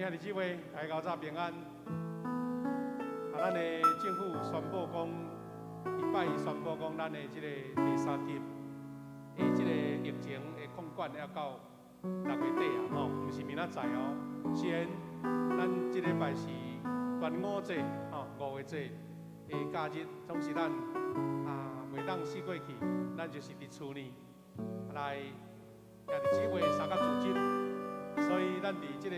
兄弟姊妹，大家早平安。咱的政府宣布讲，礼拜一宣布讲，咱的这个第三级的这个疫情的控管要到6月底啊，吼，不是明仔载哦。虽然咱这礼拜是端午节，吼，5月节的假日，总是咱袂当死过去，咱就是伫厝呢来兄弟姊妹相甲组织。 所以，咱伫即个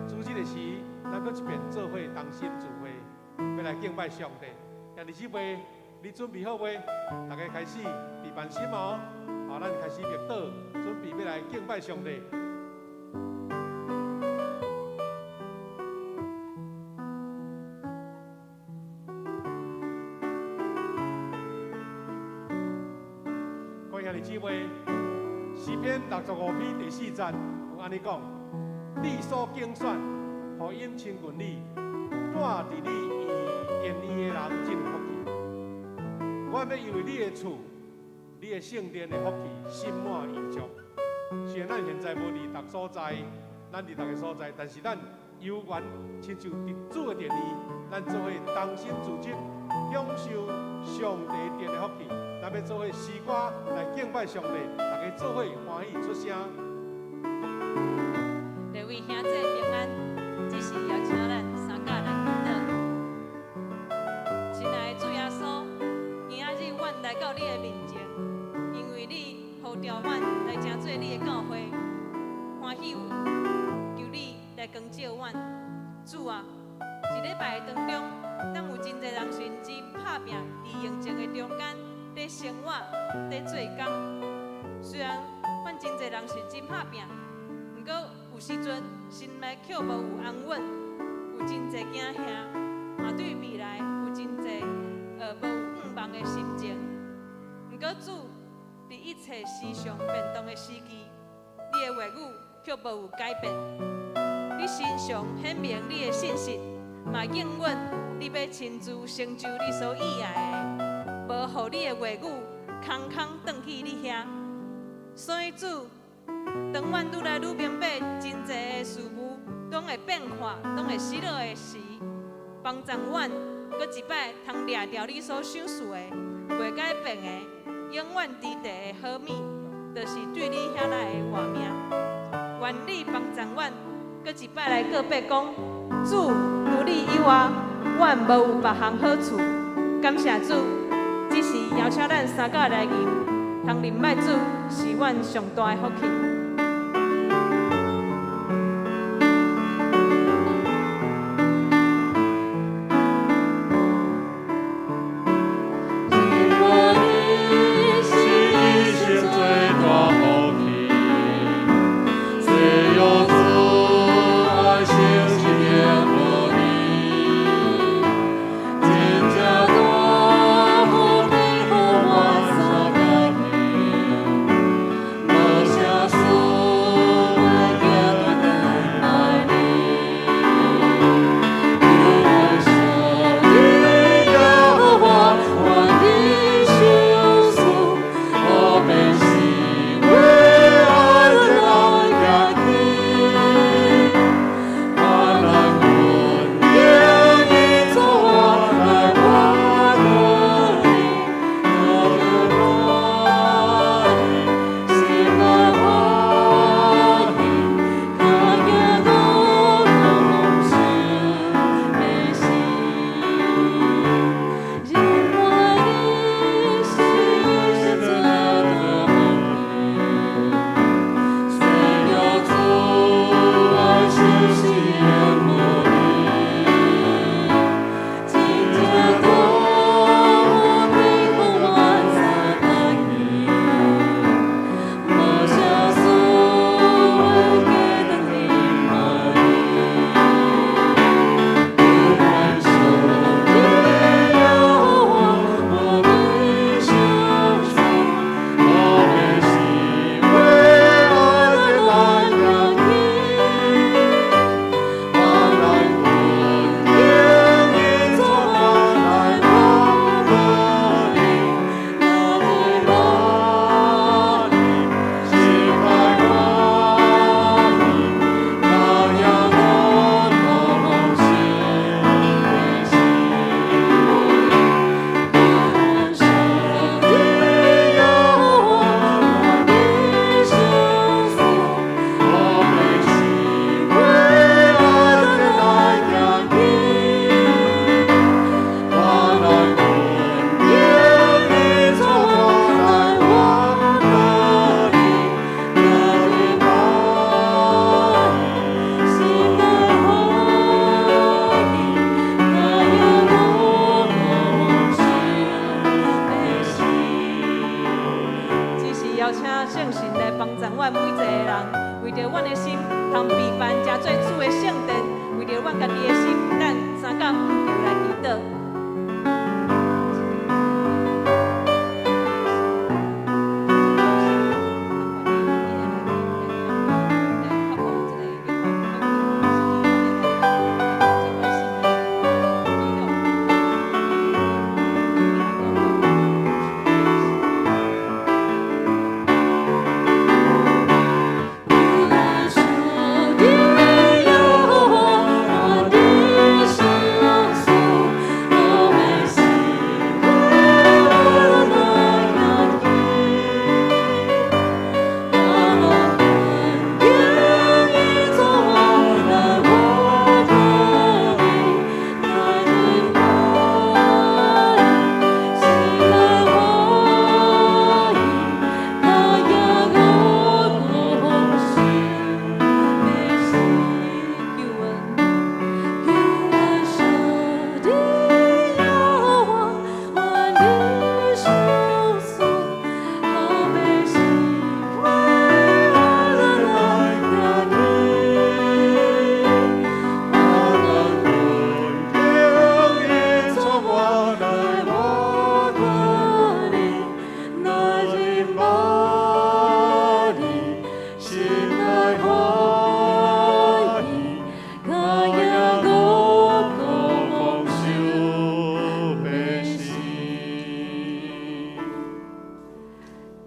主日的时，咱搁一遍做伙同心聚会，要来敬拜上帝。兄弟姊妹，你准备好未？大家开始备办心哦。好，咱开始默祷，准备要来敬拜上帝。各位兄弟姊妹，诗篇65篇第4节有安尼讲。 你所竞选，互因亲近你，住伫你愿意的人，真有福气。我要因为你的厝、你的圣殿的福气，心满意足。虽然咱现在无伫逐所在，咱伫逐个所在，但是咱有缘亲像伫主的殿里，咱做伙同心自责，享受上帝殿的福气。咱要做伙诗歌来敬拜上帝，大家做伙欢喜出声。 各位兄弟平安，这是邀请咱三甲来祈祷。亲爱的主耶稣，今仔日阮来到你的面前，因为你呼召阮来成做你的教会，欢喜求你来光照阮。主啊，一礼拜当中，咱有真侪人寻志拍拼，伫疫情的中间，在生活，在做工。虽然阮真侪人寻志拍拼，不过。 有时阵心内却无有安稳，有真侪惊吓，嘛对未来有真侪无有盼望的心情。毋过主，伫一切时常变动的时机，你的话语却无有改变。你身上显明你的信息，嘛应允你要亲自成就你所意爱的，无互你的话语空空转去你遐。所以主。 当阮愈来愈明白真侪的事物拢会变化，拢会失落的时，帮助阮搁一摆通掠着你所想事的、袂改变的、永远伫地的好物，就是对你遐来的活命。愿你帮助阮，搁一摆来告白讲，主除你以外，阮无有别项好处。感谢主，只是邀请咱三甲来吟，通认拜主是阮上大的福气。 下。阮的心通备办真做主的圣殿，为着阮家己的心，咱三甲就来祈祷。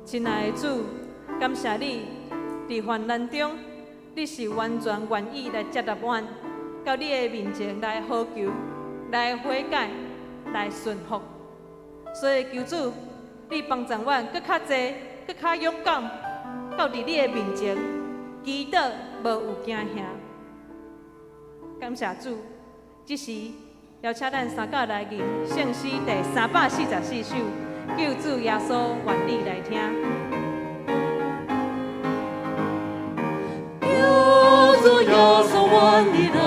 亲爱的主，感谢你伫患难中，你是完全愿意来接纳阮，到你的面前来呼求、来悔改、来顺服。所以求主，你帮助阮更较济、更较勇敢，到伫你的面前，祈祷无有惊吓。感谢主，这时邀请咱三甲来吟圣诗第344首。救主耶稣，愿你来听。救主耶稣，愿你来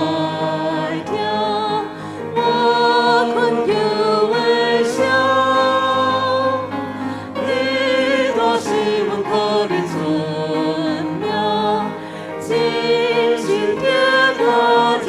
听，我困求的声，你若是阮可怜存命，真心贴他家。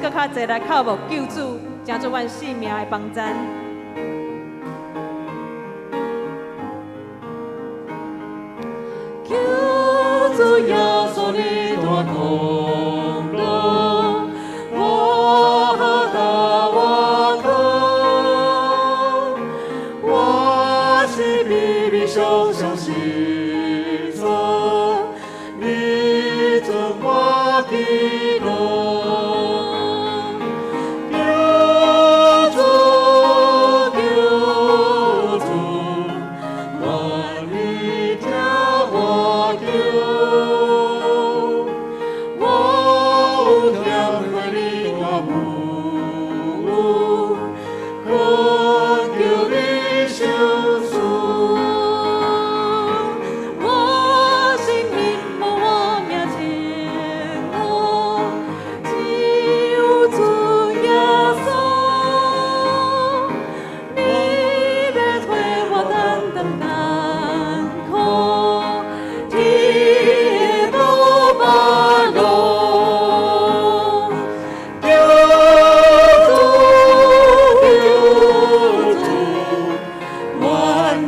搁较侪来靠无救主，成做阮性命的帮站。救主耶稣，你大功劳，我大我靠，我是比比小小时阵，你做我祈祷。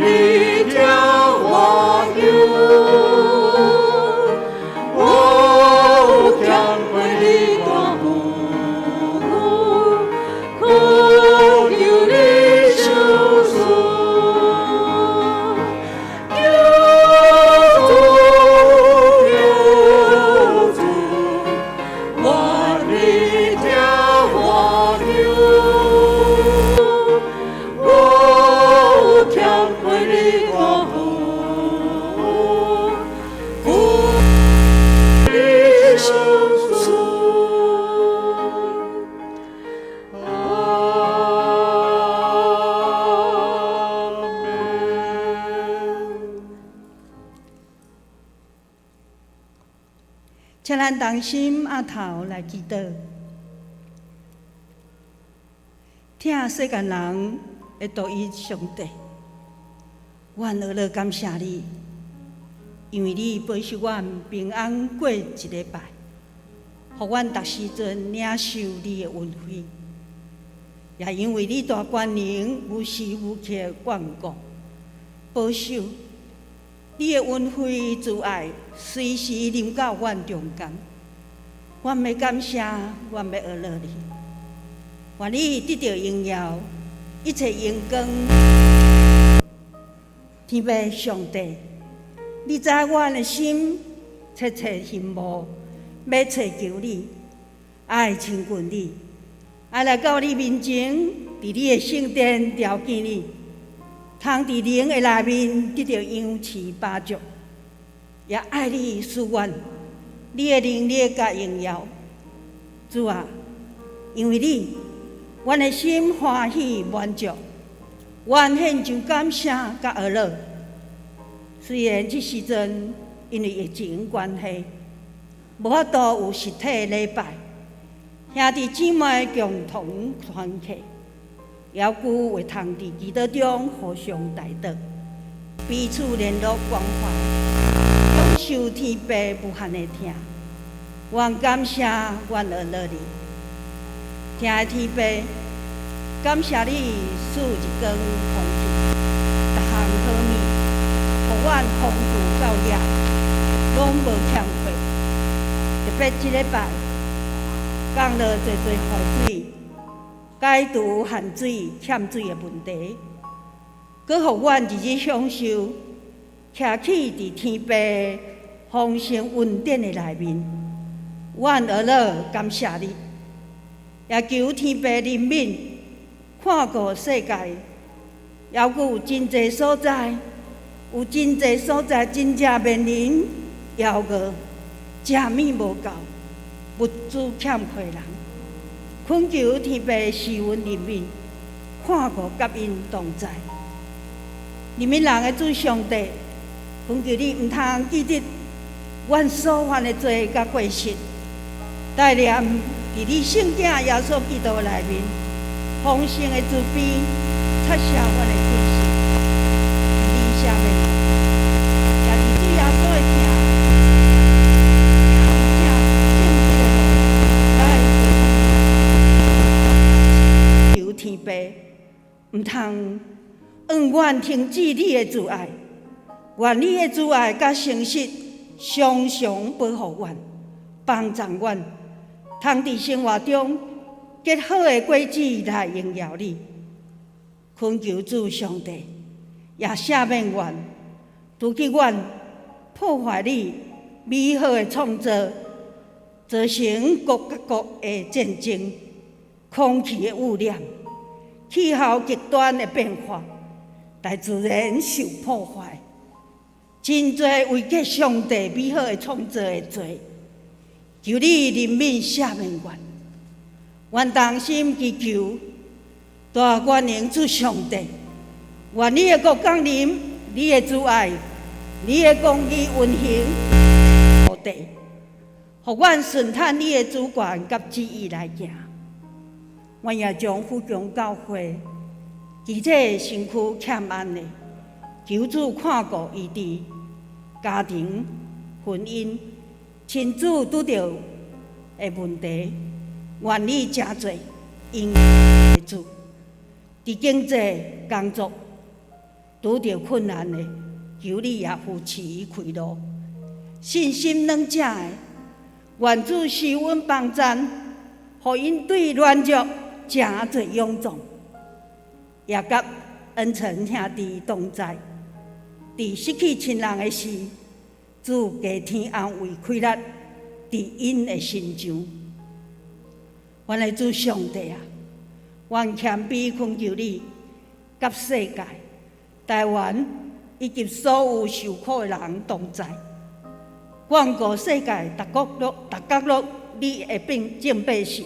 你将我有，我将归你大母，可有你救赎，有主有主，万里将我有。将归你大母，故你救赎。阿门。请咱同心额头来祈祷，听世间人会道伊上帝。阮阿乐感谢你，因为你保守阮平安过一礼拜，互阮逐时阵领受你的恩惠，也因为你大权能无时无刻眷顾、保守，你的恩惠慈爱随时临到阮中间。阮要感谢，阮要阿乐你，愿你得到荣耀，一切荣光。天父上帝，你知阮的心切切羡慕，要找求你，爱亲近你，爱来到你面前，伫你的圣殿朝见你，通伫灵的内面得到养赐帮助，也爱你赐愿你的能力甲荣耀。主啊，因为你，阮的心欢喜满足。愿献上感谢甲阿乐。虽然这时阵因为疫情关系，无法度有实体礼拜，兄弟姊妹共同团契，要顾会通伫祈祷中互相带祷，彼此联络关怀，享受天父无限的听。愿感谢愿阿乐你，听的天父。感谢你赐一光风景，逐项好物，互阮丰富到夜，拢无欠缺。特别这礼拜，讲了侪雨水、解除限水、欠水的问题，佮互阮日日享受，徛起伫天父丰盛恩典的内面。阮阿乐感谢你，也求天父怜悯。看顾世界，还佫有真侪所在，真正面临枵饿、食物无够、物资欠缺人，恳求天父施恩怜悯，看顾甲因同在。人民人的主上帝，恳求你毋通记得阮所犯的罪甲过失，带念伫你圣子耶稣基督内面。丰盛的慈悲，擦拭阮的罪行，伫你下面，也伫主耶稣的名，求天父，毋通永远停止你的慈爱，愿你的慈爱甲诚实常常保护阮，帮助阮，通伫生活中。结好的果子来荣耀你，恳求主上帝，也赦免阮，除去阮破坏你美好的创造，造成国甲国的战争、空气的污染、气候极端的变化，大自然受破坏，真侪违背上帝美好的创造的罪，求你怜悯赦免阮。愿同心祈求，大权能主上帝，愿你的国降临，你的慈爱，你的公义运行，土地，互阮顺探你的主权甲旨意来行。阮也将富强教会具体身躯欠安的，求主看顾医治家庭、婚姻、亲子拄着的问题。愿你真侪因主，伫经济、工作、拄着困难的，求你也扶持伊开路。信心软者的，愿主施恩帮赞，互因对软弱诚侪勇壮，也甲恩臣兄弟同在。伫失去亲人的时，主加添安慰开力，伫因的心上。阮的主上帝啊，愿谦卑恳求你，甲世界、台湾以及所有受苦的人同在，眷顾世界逐角落你的正百姓，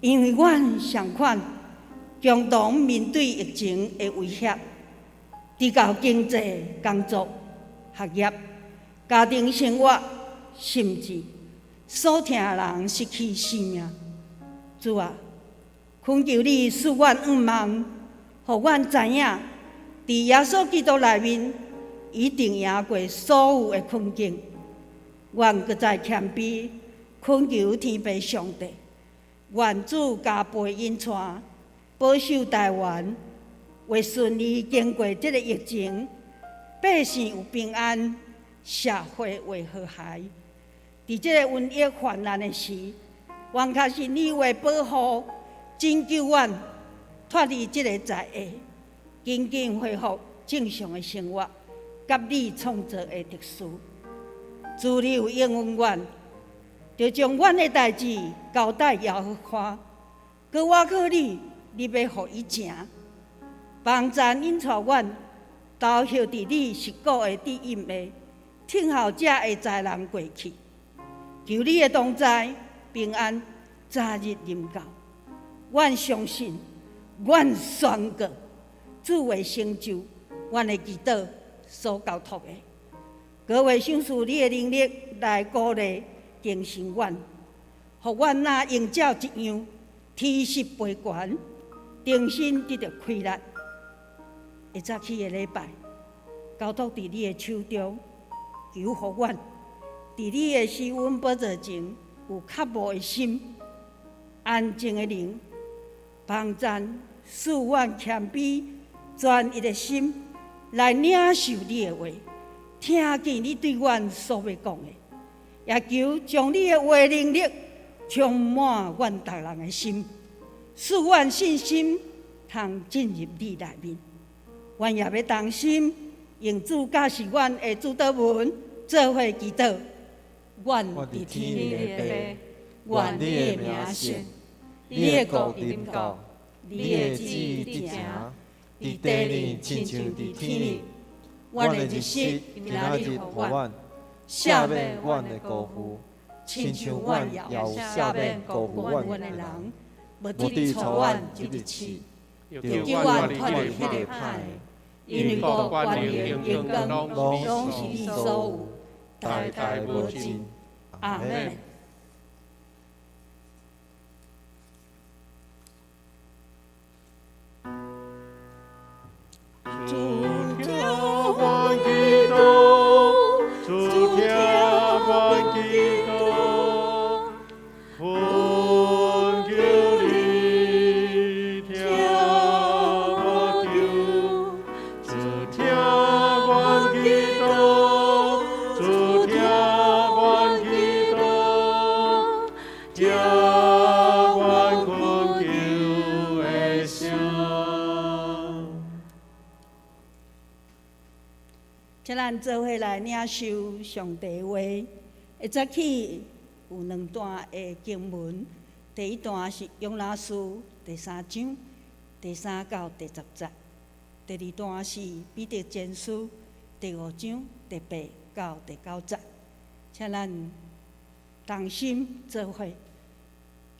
因为阮相款共同面对疫情的威胁，直到经济、工作、学业、家庭生活，甚至所疼的人失去生命。主啊，恳求你赐阮愿望，互阮知影，伫耶稣基督内面，一定赢过所有的困境。愿搁再谦卑，恳求天父上帝，愿主加倍引带，保守台湾，为顺利经过这个疫情，百姓有平安，社会为和谐。伫这个瘟疫泛滥的时，愿确实你为保护、拯救阮，脱离这个灾厄，紧紧恢复正常的生活，甲你创造的特殊。主你有应允阮，就将阮的代志交代耶和华，搁我靠你，你要互伊成，帮赞引带阮，投靠伫你实果的指引下，听候这个灾难过去。求你的同在、平安早日临到。阮相信，阮宣告，主会成就阮的祈祷所交托的。各位享受你的能力来鼓励、更新阮，互阮若应照一样，天势飞悬，重新得到开力。会早起的礼拜，交托伫你的手中，求互阮伫你的施恩宝座前有较无的心、安静的灵，帮赞使阮谦卑、专一的心来领受你的话。听见你对阮所要讲的，也求将你的话能力充满阮逐人的心，使阮信心通进入你内面。阮也要同心，用主教示阮的主祷文做伙祈祷。阮伫天里的父，愿你的名圣，你的国临到，你的旨意伫成，伫地里亲像伫天里。阮的日息今仔日互阮，赦免阮的辜负，亲像阮也有赦免辜负阮的人，无伫错阮就入去，又叫阮脱离迄个歹，因为国、权力、荣光拢是你所有，代代无尽。阿门。请咱做伙来领受上帝话。会早起有两段的经文，第一段是约拿书第3章第3到第10节，第二段是彼得前书第5章第8到第9节。请咱同心做伙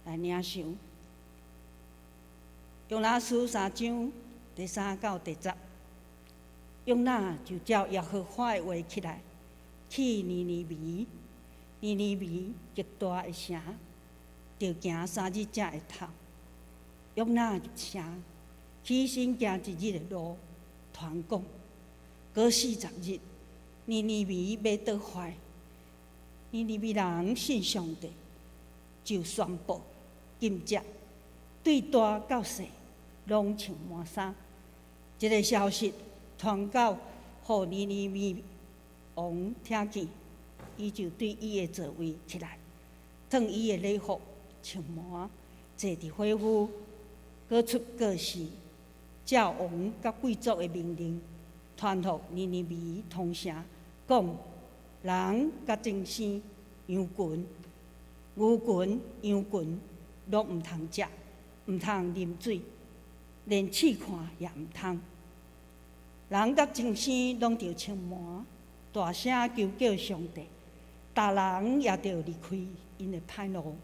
来领受约拿书3章第3到第10。约拿就照耶和华的话起来，去尼尼微。尼尼微极大的城，着行3日才会透。约拿入城，起身行1日的路，传讲。过40日，尼尼微要倒坏。尼尼微人信上帝，就宣布禁食，对大到细，拢穿满衫。这个消息传到互尼尼微王听见，伊就对伊的座位起来，脱伊的礼服穿满，坐伫火府，各出各事，照王甲贵族的命令，传互尼尼微通城，讲人甲精生、羊群、牛群、羊群，拢毋通食，毋通啉水，连试看也毋通。人甲精生拢着穿满，大声求叫上帝，逐人也着离开因的歹路，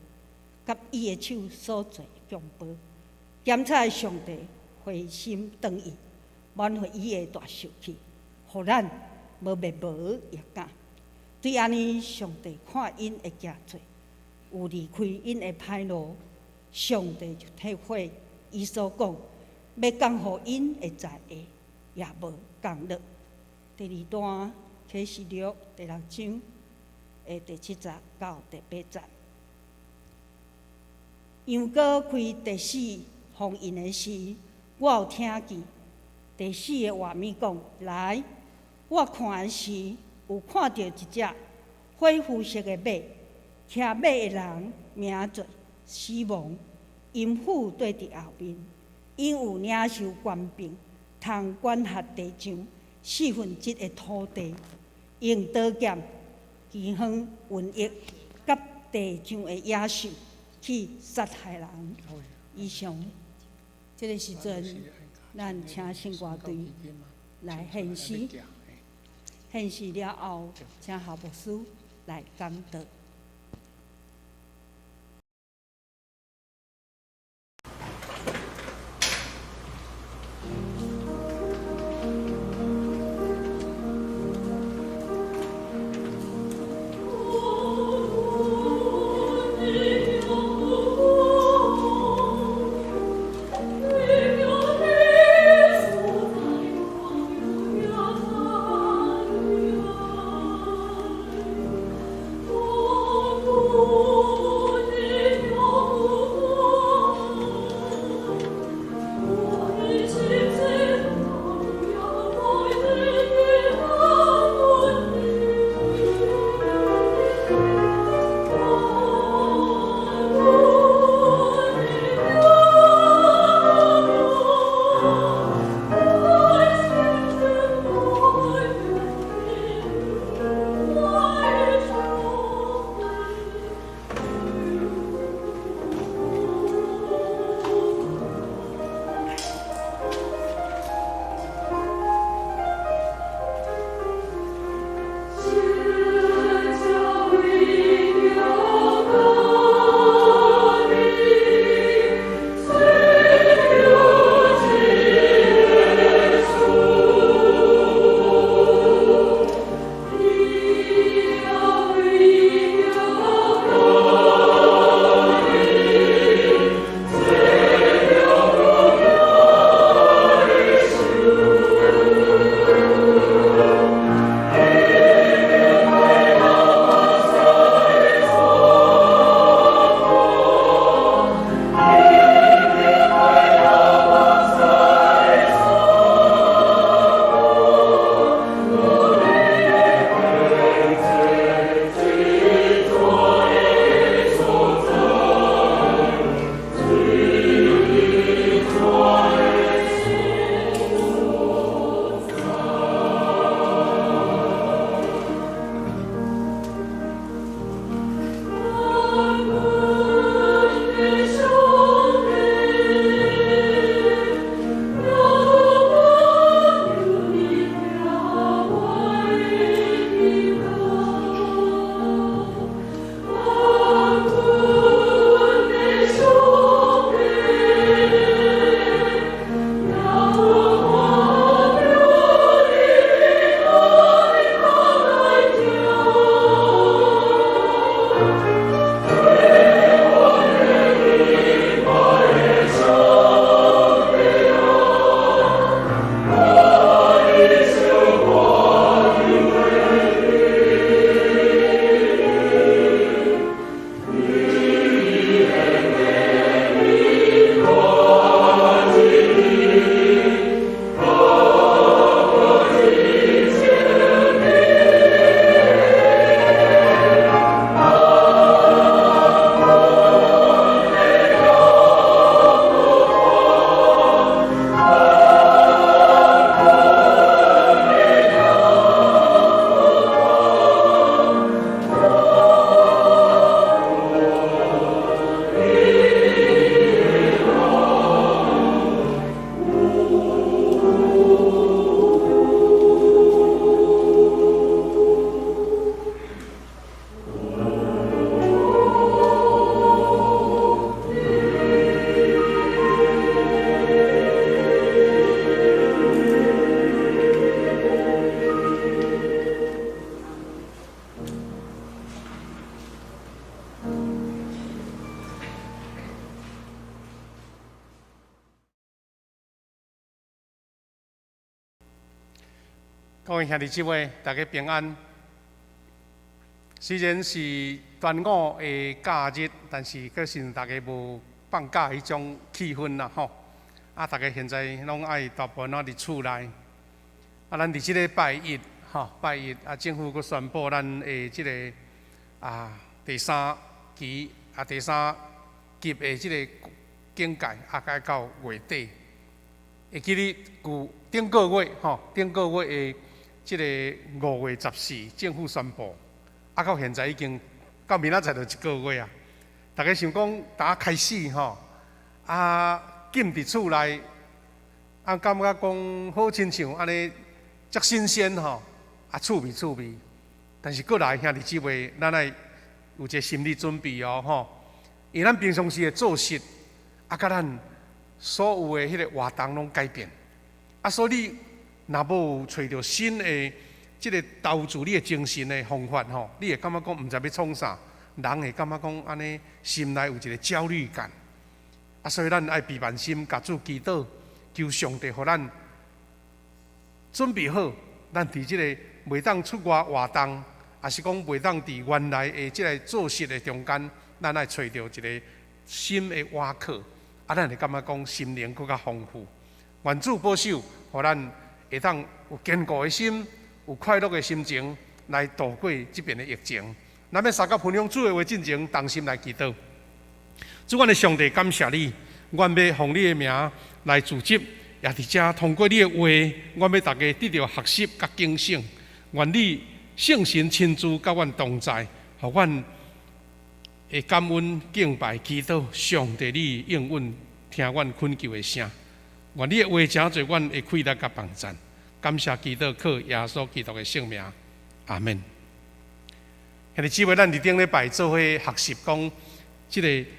甲伊的手所做强暴，检查上帝回心转意，挽回伊的大受气，互咱无灭无也敢。对安尼，上帝看因会行做，有离开因的歹路，上帝就体会伊所讲，要降互因的在下，也无降落。第二段启示录第6章的第7节到第8节。羊羔开第4封印的时，我有听见第4个画面讲：来，我看的时，有看到一只火肤色的马，骑马的人名做死亡，阴府对伫后面，因有领受权柄，通管辖地上1/4的土地，用刀剑、饥荒、瘟疫，甲地上的野兽去杀害人。以上，这个时阵，咱请圣歌队来献诗，献诗了后，请校牧师来感道。我位兄弟姊妹，大家平安。虽然是端午的假日，但是可是大家无放假迄种气氛啦吼。大家现在拢爱大部分伫厝内。咱伫即个拜一拜一政府佫宣布咱的即个第三期第三级的即个警戒该到月底。会记哩顶个月顶个月的即个5月14，政府宣布，到现在已经到明仔载就1个月啊。大家想讲，打开始禁伫厝内，感觉讲好亲像安尼，足新鲜趣味。但是过来兄弟姊妹，咱爱有一个心理准备因为咱平常时的做事，甲咱所有的迄个活动拢改变，所以你若无找到新的即个投资你的精神的方法你会感觉讲毋知要创啥，人会感觉讲安尼心内有一个焦虑感，所以咱爱闭慢心，甲主祈祷，求上帝互咱准备好，咱伫即个袂当出外活动，也是讲袂当伫原来的即个做事的中间，咱爱找到一个新的瓦壳。咱会感觉讲心灵更较丰富，愿主保守，互咱会当有坚固的心，有快乐的心情来度过即边的疫情。咱要三甲分享主的话进前，同心来祈祷。主，阮的上帝，感谢你，阮要奉你的名来自执，也伫遮通过你的话，阮要大家得到学习甲警醒。愿你圣神亲自甲阮同在，互阮会感恩敬拜祈祷，上帝你应允听阮恳求的声。愿你的话诚侪，阮会快乐甲帮助。感谢祈祷，靠耶稣基督的圣名，阿门。兄弟姊妹，咱伫顶礼拜做伙学习讲，即个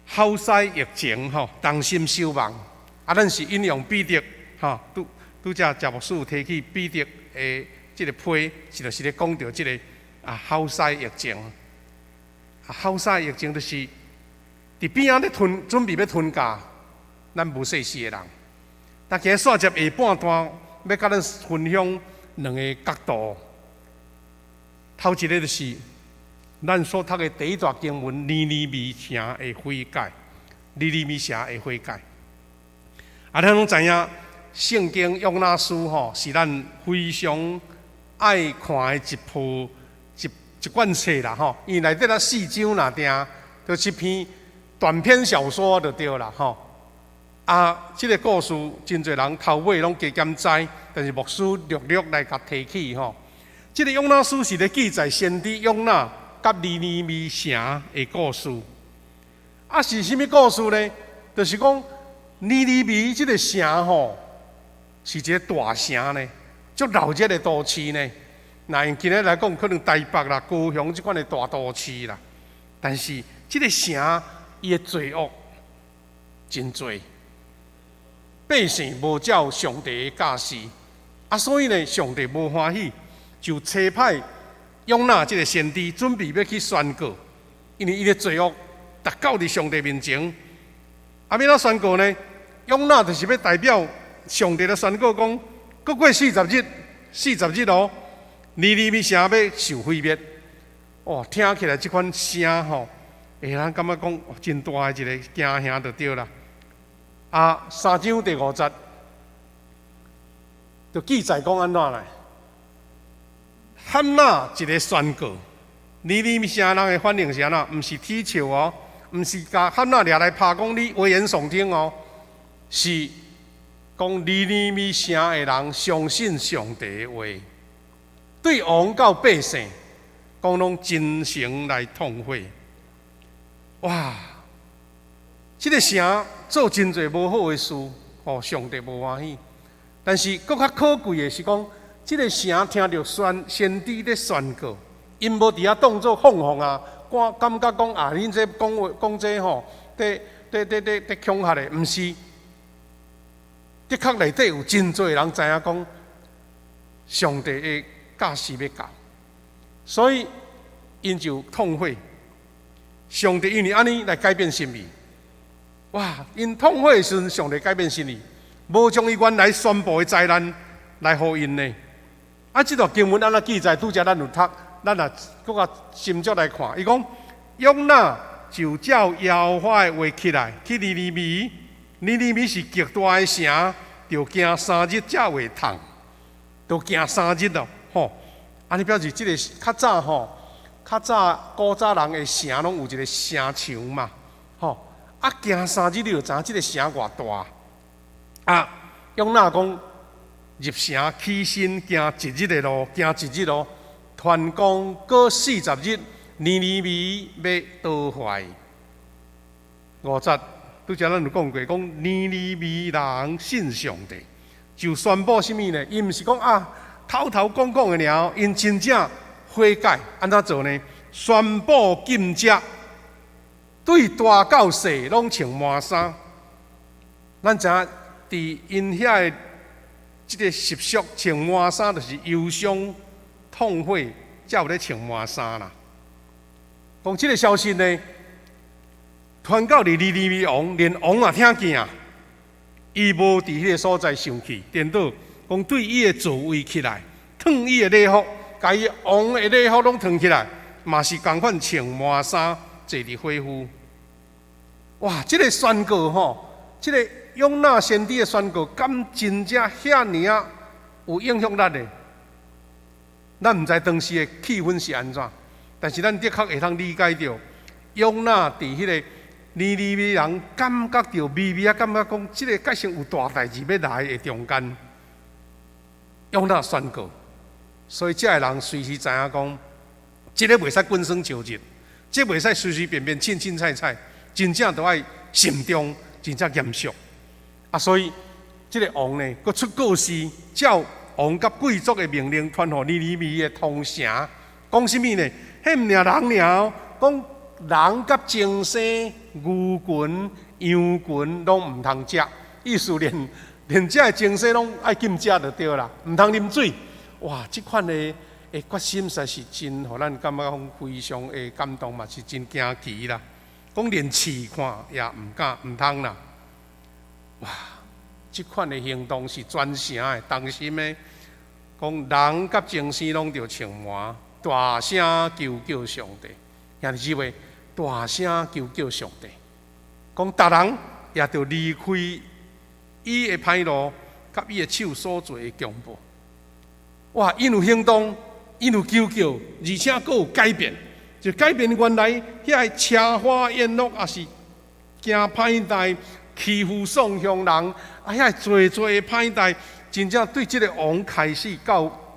好哉疫情同心守望。咱是引用彼得拄则谢牧师提起彼得的即个批，就是咧讲到即个好哉疫情。好哉疫情就是伫边仔咧准备要吞假，咱无细事的人。但今日煞接下半段，要甲咱分享两个角度。头一个就是咱所读的第一段经文：尼尼微城的悔改，尼尼微城的悔改。咱拢知影，圣经约拿书是咱非常爱看的一卷册啦因为内底咱4章若定，就一篇短篇小说就对啦这个故事真侪人头尾拢加减知，但是牧师略略来甲提起这个约拿书是咧记载先知约拿甲尼尼微城的故事。是甚物故事呢？就是讲尼尼微这个城是一个大城呢，足闹热的都市呢。用今日来讲，可能台北啦、高雄即款的大都市啦，但是这个城伊的罪恶真多，百姓无照上帝的教示，所以呢，上帝无欢喜，就差派约拿这个先知准备要去宣告，因为伊的罪恶达到伫上帝面前。要怎宣告呢？约拿就是要代表上帝的宣告讲，过40日尼尼微城要受毁灭。听起来这款声会让人感觉讲真大的一个惊吓就对啦。3章第5节就记载讲安怎来？喊哪一个宣告，尼尼微城人的反应是安怎？毋是啼笑毋是甲喊哪掠来拍讲你危言耸听是讲尼尼微城的人相信上帝的话。对王到百姓，讲拢真诚来痛悔。哇！这个城做真侪无好的事，上帝无欢喜。但是更较可贵的是讲，这个城听到先知咧宣告，因无伫遐当作放感觉讲恁这讲这在恐吓的，毋是。的确内底有真侪人知影讲，上帝的假释要到，所以因就痛悔。上帝因为安尼来改变心意，哇！因痛悔的时阵，上帝改变心意，无将伊原来宣布的灾难来予因呢。啊，这段经文安怎记载？拄则咱有读，咱也搁较斟酌来看。伊讲，约拿就照耶和华的话起来，去尼尼微。尼尼微是极大的城，就行3日才会通，就行3日咯，吼。安尼表示即个较早吼，较早古早人的城拢有一个城墙嘛，吼。啊，行3日你就知影即个城偌大。啊，约拿讲入城起身行1日的路，行1日路，传讲过40日，尼尼微要倒坏。50。拄则咱有讲过，讲尼尼微人信上帝，就宣布什么呢？伊毋是讲啊，偷偷讲讲的了，因真正悔改，安怎做呢？宣布禁食，对大到小拢穿麻衫。咱知影，伫因遐的即个习俗，穿麻衫就是忧伤、痛悔，才有咧穿麻衫啦。讲即个消息呢？传到尼尼微王，连王也听见，伊无伫迄个所在生气，颠倒讲对伊的座位起来，烫伊的礼服，甲伊王的礼服拢烫起来，嘛是共款穿麻衫坐伫恢复。哇！这个宣告吼，这个约拿先知的宣告，敢真正遐尔啊有影响力的？咱毋知当时的气氛是安怎，但是咱的确会通理解到，约拿伫迄个。尼尼微人感觉到微微啊，感觉讲，即个改成有大代志要来的中间，约拿宣告，所以遮个人随时知影讲，即个袂使滚霜照日，即袂使随随便便、凊凊彩彩，真正都爱慎重，真正严肃。啊，所以即个王呢，佮出告示，照王甲贵族的命令，传予尼尼微的通城，讲什么呢？迄毋尔人尔，讲。人甲精生、牛群、羊群拢毋通食，意思连这精生拢爱禁食就对啦，毋通啉水。哇，即款的决心实在是真，互咱感觉讲非常的感动嘛，是真惊奇啦。讲连试看也毋敢、毋通啦。哇，即款的行动是全城的、同心的。讲人甲精生拢着穿麻，大声求上帝，兄弟姊妹。大声求上帝，讲逐人也着离开伊的歹路，甲伊的手所做的强暴。哇！因有行动，因有求，而且佫有改变，就改变原来遐车花宴乐，也是行歹代、欺负丧乡人，啊遐做的歹代，真正对即个王开始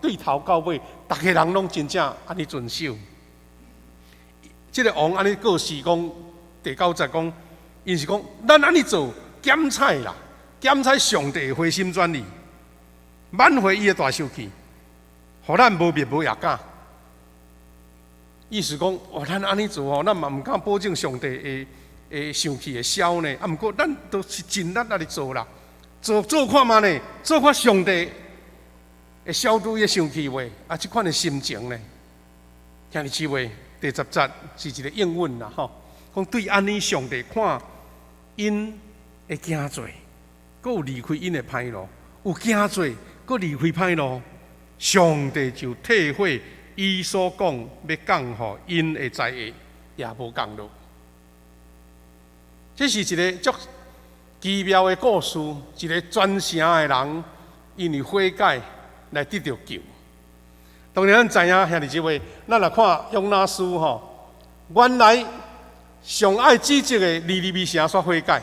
对头到尾，逐个人拢真正安尼遵守。即个王安尼告示讲，第9节讲，因是讲，咱安尼做检采啦，检采上帝的回心转意，挽回伊的大受气，互咱无灭无也敢。意思讲，哦，咱安尼做吼，咱嘛毋敢保证上帝的生气会消呢。啊，毋过咱都是尽力来做啦，做看嘛呢，做看上帝会消除伊的生气袂？啊，即款的心情呢，兄弟姊妹。第10节是一个应允啦，吼，讲对安尼上帝看因会惊罪，佫有离开因的歹路，有惊罪，佫离开歹路，上帝就退货伊所讲要降予因的灾厄，也无降落。这是一个足奇妙的故事，一个全城的人因为悔改来得到救。当然，咱知影兄弟姊妹，咱来看约拿书吼，原来上爱指责的尼尼微城煞悔改，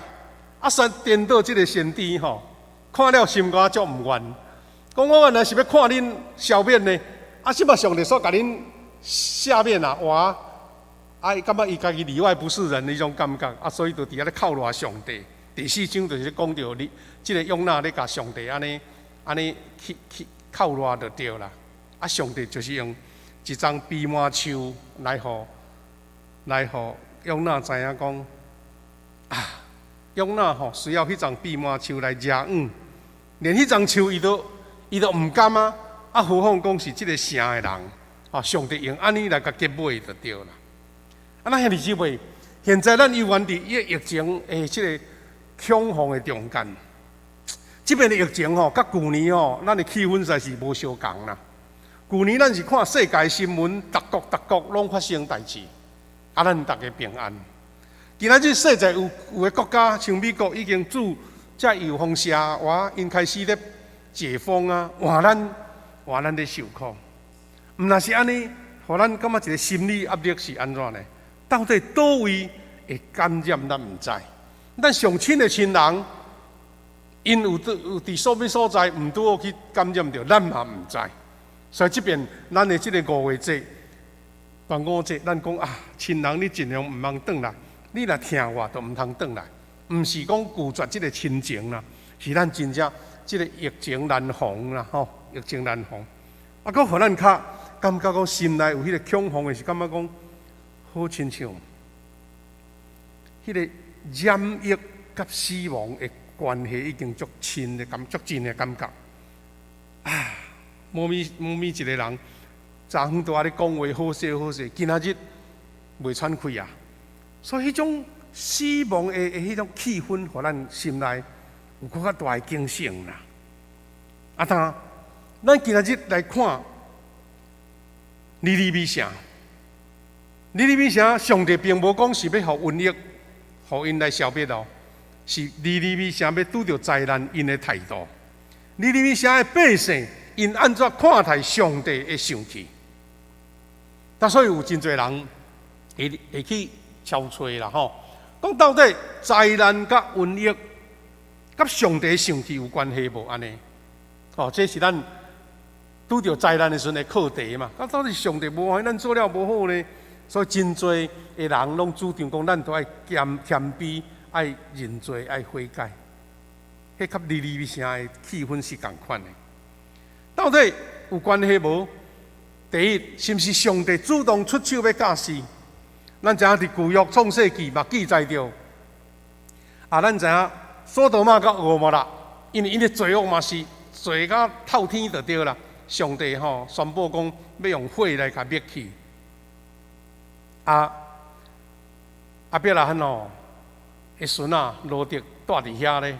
啊，煞颠倒这个先知吼，看了心肝足毋愿，讲我原来是要看恁消灭呢，啊，即摆上帝煞甲恁下面啊，哇，啊，伊感觉伊家己里外不是人的迄种感觉，啊，所以就伫遐咧靠赖上帝。第4章就是讲到你，即个约拿咧甲上帝安尼去靠赖就对啦。啊，上帝就是用一张蓖麻树来互约拿知影讲，啊，约拿吼需要迄张蓖麻树来遮远，连迄张树伊都毋甘啊！啊，何况讲是即个城的人，啊，上帝用安尼来甲结尾就对啦。啊，咱兄弟姊妹，现在咱犹原伫疫情即个恐慌的中间，即边的疫情吼，甲旧年吼，咱的气氛实在是无相共啦。旧年咱是看世界新闻，各国拢发生代志，咱大家平安。今仔日世界有个国家，像美国已经遮有风射，因开始咧解封啊，换咱咧受苦。毋若是安尼，互咱感觉一个心理压力是安怎呢？到底倒位会感染咱毋知？咱上亲的亲人，因有伫所在，毋拄好去感染着，咱嘛毋知。所以即边咱的即个5月节、端午节，咱讲啊，亲人你尽量毋通转来，你若听话，就毋通转来。毋是讲拒绝即个亲情啦，是咱真正即个疫情难防啦，疫情难防。啊，搁互咱较感觉讲心内有迄个恐慌的是感觉讲，好亲像迄个染疫甲死亡的关系已经足近的感觉。啊，无咪一个人昨昏都在咧讲话好势，今仔日袂喘气啊！所以迄种死亡的迄种气氛，互咱心内有更较大的警醒啦。啊，咱今仔日来看尼尼微城，尼尼微城，上帝并无讲是要互瘟疫，互因来消灭哦，是尼尼微城要拄着灾难，因的态度。尼尼微城的百姓，因按怎看待上帝的生气？所以有真侪人会去敲吹啦吼，讲到底灾难甲瘟疫，甲上帝生气有关系无？安尼，这是咱拄着灾难的时阵的课题嘛。到底上帝无爱咱做了无好呢？所以真侪的人拢主张讲，咱都爱谦卑，爱认罪，爱悔改。迄甲尼尼微城的气氛是同款的。到底有关系无？第一，是毋是上帝主动出手要教示？咱知影伫旧约创世纪嘛记载着，咱知影索多玛甲蛾摩拉，因为因的罪恶嘛是罪甲透天就对啦。上帝宣布讲要用火来甲灭去。亚伯拉罕的孙罗德住伫遐咧。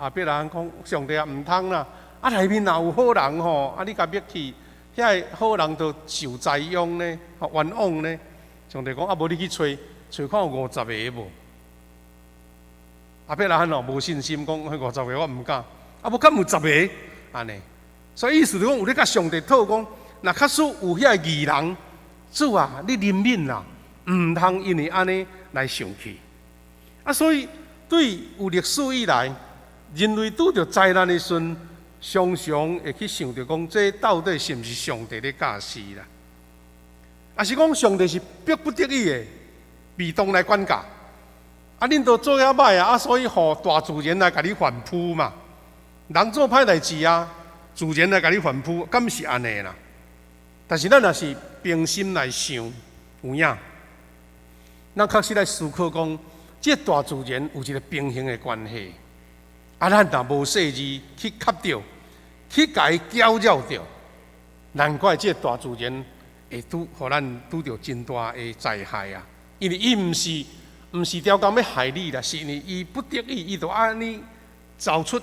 亚伯拉罕讲上帝毋通啦，内面若有好人你甲灭去。遐个好人就受灾殃呢，冤枉呢。上帝讲无你去找看有50个无？亚伯拉罕无信心，讲迄50个我毋敢。无敢有10个安尼。所以意思就讲有咧甲上帝讨讲，若假使有遐个义人，主啊，你怜悯啦，毋通因为安尼来生气。所以对有历史以来，人类拄着灾难的时阵，常常会去想着讲，这到底是毋是上帝咧教示啦？还是讲上帝是迫不得已的被动来管教？恁都做遐歹所以互大自然来甲你反扑嘛？人做歹代志自然来甲你反扑，敢是安尼啦？但是咱若是平心来想，有影，咱确实来思考讲，这大自然有一个平衡的关系。咱若无细致去吸着，去甲伊搅扰着，难怪这大自然会互咱拄着真大的灾害啊！因为伊毋是条工要害你啦，是因为伊不得已，伊就安尼找出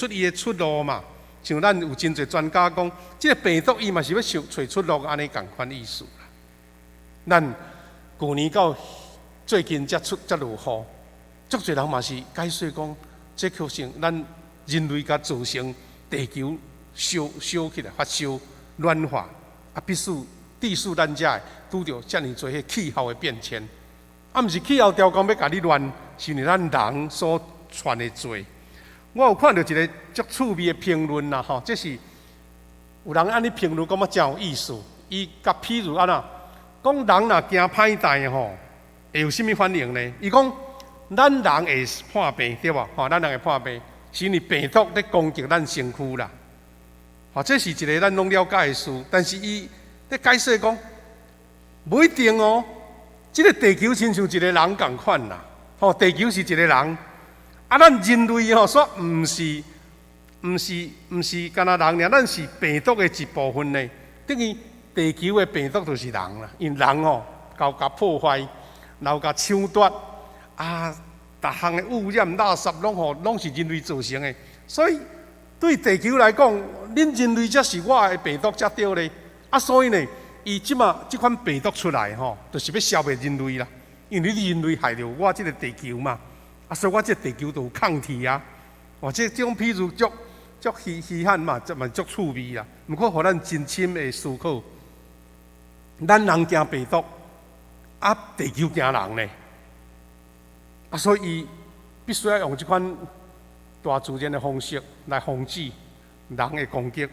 伊的出路嘛。像咱有真侪专家讲，这个病毒伊嘛是要找出路，安尼共款意思啦。咱去年到最近才落雨，足侪人嘛是解说讲。这可能咱人类甲造成地球烧起来，发烧暖化，必须地势咱才会拄着遮尔多气候的变迁。毋是气候条件要甲你乱，是因为咱人所传的罪。我有看到一个足趣味的评论啦，这是有人安尼评论，感觉真有意思。伊甲譬如安那讲，人若惊歹代会有甚物反应呢？伊讲。咱人会患病对吧？咱人会患病，是因为病毒咧攻击咱身躯啦。这是一个咱拢了解的事，但是伊咧解释讲，不一定哦。这个地球亲像一个人共款啦。地球是一个人，咱人类煞毋是干那人尔，咱是病毒的一部分呢。等于地球的病毒就是人啦，因为人搞破坏，然后抢夺。逐项的污染、垃圾拢是人类造成的，所以对地球来讲，恁人类才是我的病毒才对咧。所以呢，伊即款病毒出来吼，就是要消灭人类啦。因为你人类害着我即个地球嘛，所以我即个地球就有抗体啊。这种譬如足稀罕嘛，嘛足趣味啦。毋过，互咱真深的思考，咱人惊病毒，地球惊人呢。所以伊必须要用即款大自然的方式来防止人的攻击。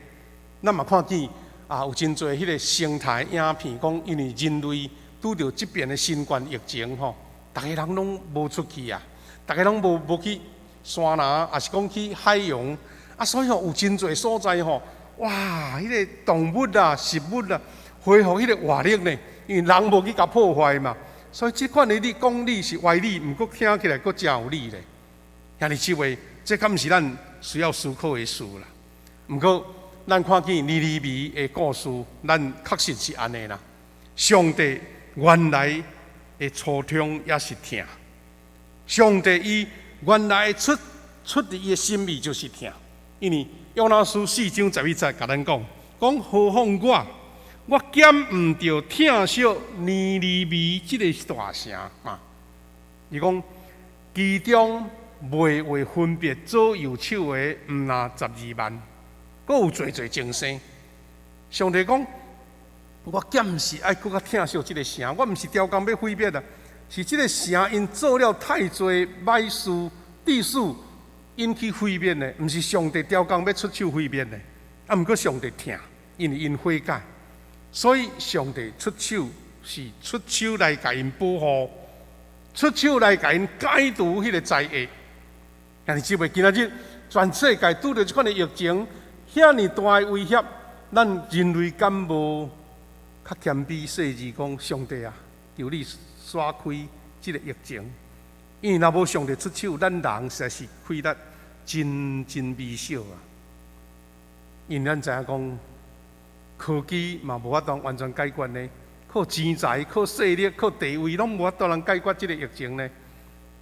咱嘛看见有真侪迄个生态影片，讲因为人类拄着即边的新冠疫情吼，逐个人拢无出去啊，逐个拢无去山林，也是讲去海洋，所以有真侪所在吼，哇，迄个动物啊、食物啊，恢复迄个活力呢，因为人无去甲破坏嘛，所以即款的你讲理是歪理，毋过听起来佫真有理咧。兄弟姊妹，这敢毋是咱需要思考的事啦？毋过，咱看见尼尼微的故事，咱确实是安尼啦。上帝原来的初衷也是疼，上帝伊原来出伫伊的心意就是疼，因为约拿书4章11节甲咱讲，何况我减毋着疼惜尼尼微即个大城嘛。伊讲其中未为分别做右手的，毋那12万，阁有侪精生。上帝讲，我减是爱搁较疼惜即个城，我毋是雕工要毁灭啊，是即个城因做了太侪歹事、地事，引起毁灭呢，毋是上帝雕工要出手毁灭呢。毋过上帝疼，因为因悔改，所以上帝出手是出手来甲因保护，出手来甲因解除迄个灾厄。但是，今仔日全世界拄着即款的疫情，遐尼大的威胁，咱人类敢无较谦卑细字讲上帝啊，求你刷开即个疫情？因为若无上帝出手，咱人实在是亏得真微小啊。因咱知影讲，科技嘛无法度完全解决呢，靠钱财、靠势力、靠地位，拢无法度通解决即个疫情呢。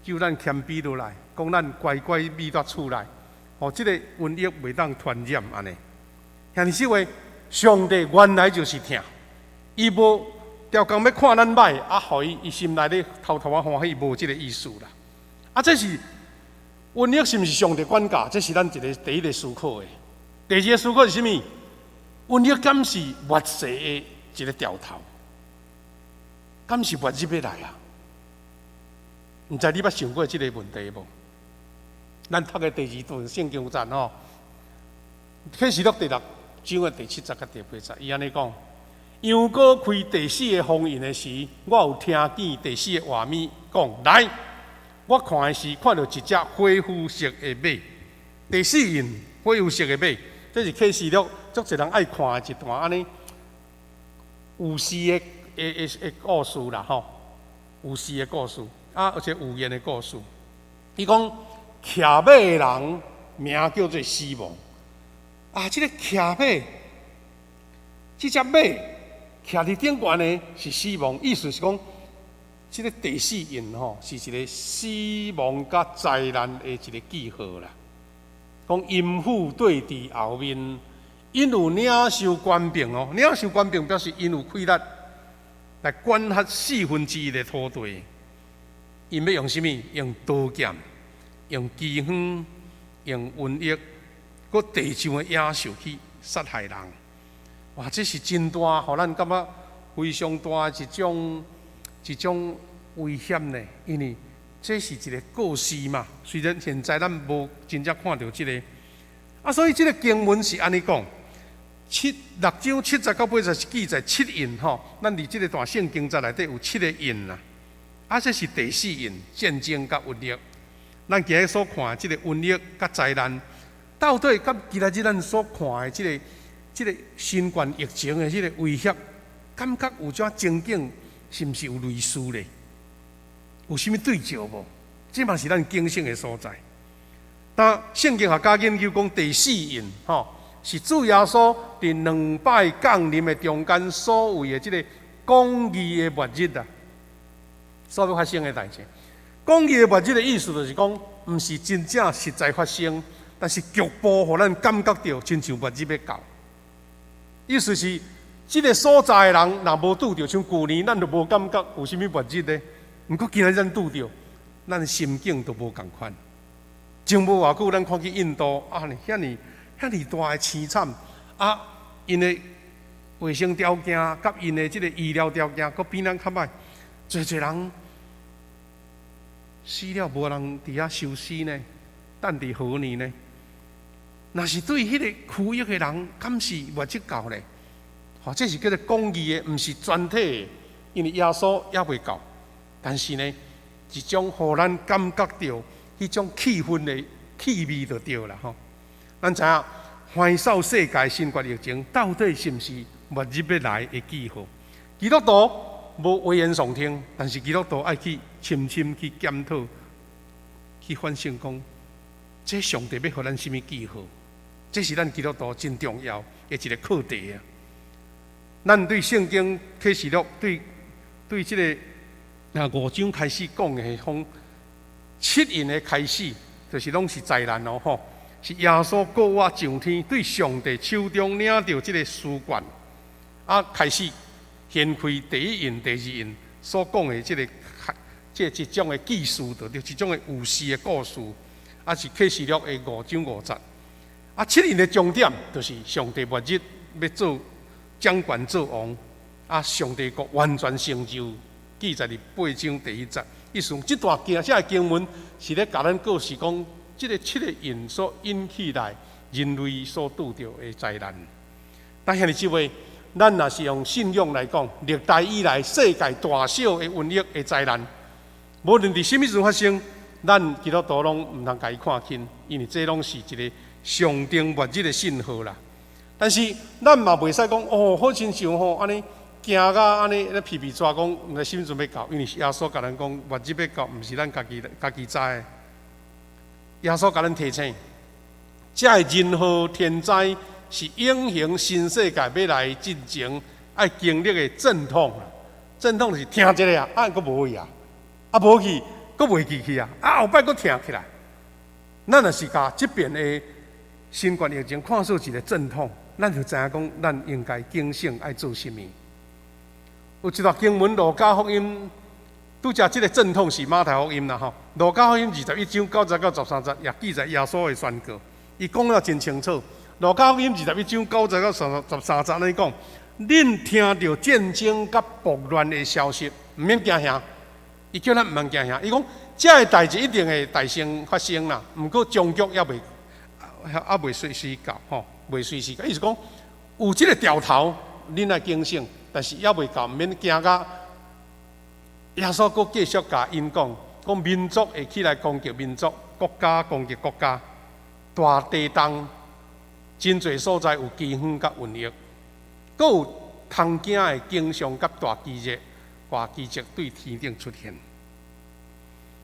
求咱谦卑落来，讲咱乖乖秘到厝内，互即个瘟疫袂当传染安尼。兄弟姊妹，上帝原来就是疼，伊无调工要看咱歹，互伊心内咧偷偷欢喜，无即个意思啦。这是瘟疫是毋是上帝管教？这是咱第一个思考的。第二个思考是啥物？瘟疫敢是末世的一个兆头？敢是末日要来啊？毋知你捌想过即个问题无？咱读的第2段圣经有赞吼，启示录第6章的第7节甲第8节，伊安尼讲：羊羔开第4个封印的时，我有听见第4个画面讲：来，我看的是看到一只灰肤色的马，第4印灰肤色的马，这是启示录足侪人爱看的一段安尼有事的故事啦吼，有事的故事。而且有言的故事，伊讲骑马的人名叫做死亡。这个骑马，这只马骑伫顶悬的是死亡，意思是讲，这个第4印吼是一个死亡甲灾难的一个记号啦。讲阴府对伫后面，因有领受官兵哦，领受官兵表示因有权力来管辖1/4的土地。因要用什么？用刀剑、用饥荒、用瘟疫，搁地上的野兽去杀害人。哇，这是真大，互咱感觉非常大的一种危险呢。因为这是一个故事嘛，虽然现在咱无真正看到这个，所以这个经文是安尼讲，6章7节到8节是记载7印吼，咱伫这个段圣经在内底有7个印啦。这是第4印，战争甲瘟疫。咱今日所看的这个瘟疫甲灾难，到底甲今仔日咱所看的这个新冠疫情的这个威胁，感觉有怎情景，是毋是有类似咧？有啥物对照无？这嘛是咱警醒的所在。但圣经学家研究讲，第4印吼，是主耶稣伫2摆降临的中间所谓的这个公义的末日啊。所要发生的代志，公义的末日的意思就是讲，毋是真正实在发生，但是局部互咱感觉到亲像末日要到。意思是，这个所在的人若无拄着，像旧年咱就无感觉有啥物末日呢？毋过今日咱拄着，咱心境都无共款。前无偌久，咱看去印度啊，遐尼大的凄惨啊，因的卫生条件甲因的这个医疗条件，佫比咱较歹，侪人死了，无人伫遐收尸呢，等伫何年呢？若是对迄个区域的人，敢是末日到咧？吼，这是叫做公义的，毋是全体的，因为耶稣也未到。但是呢，一种互咱感觉到迄种气氛的气味就对啦吼。咱知影，欢笑世界新冠疫情，到底是毋是末日要来的记号？基督徒无危言耸听，但是基督徒爱去深深去检讨、去反省讲，这上帝要互咱什么记号？这是咱基督徒真重要的一个课题啊！咱对圣经启示录对这个5章开始讲的从7印的开始，就是拢是灾难哦吼，是耶稣过我上天，对上帝手中领到这个书卷啊，开始掀开第1印、第2印所讲的这一种的记述，就一种的有事的故事，啊是启示录的5章5节。啊，7印的重点就是上帝末日要做掌权做王，啊，上帝国完全成就，记载伫8章第1节。意思这段写的经文是咧甲咱告示讲，这个7个印所引起来人类所拄着的灾难。但遐尼即位，咱若是用信仰来讲，历代以来世界大小的瘟疫的灾难，无论伫什么时阵发生，咱基督徒拢毋通甲伊看轻，因为这拢是一个上定末日的信号啦。但是咱嘛袂使讲哦，好亲像吼安尼惊甲安尼皮皮抓讲，毋知什么时阵要到，因为耶稣甲咱讲末日要到，毋是咱家己知的。耶稣甲咱提醒，这任何天灾是永恒新世界要来进前爱经历的阵痛啦。阵痛就是听一个啊，佫无去啊，啊无去，佫袂记去啊，啊后摆佫听起来。咱若是甲这边的新冠疫情看作一个阵痛，咱就知影讲，咱应该警醒爱做甚物。有一段经文，路加福音，拄则这个阵痛是马太福音啦吼。路加福音21章9节到13节，也记载耶稣的宣告，伊讲了真清楚。路加福音21章9节到13节安尼讲：恁听到战争甲暴乱的消息，毋免惊吓。伊叫咱毋免惊吓，伊讲这个代志一定会大声发生啦，毋过终局也未随时到吼，未随时到。意思讲有这个兆头，恁爱警醒。但是也未到，毋免惊甲。耶稣佫继续甲因讲，讲民族会起来攻击民族，国家攻击国家，大地动，真侪所在有饥荒甲瘟疫，佫有通惊的经常甲大奇迹对天顶出现。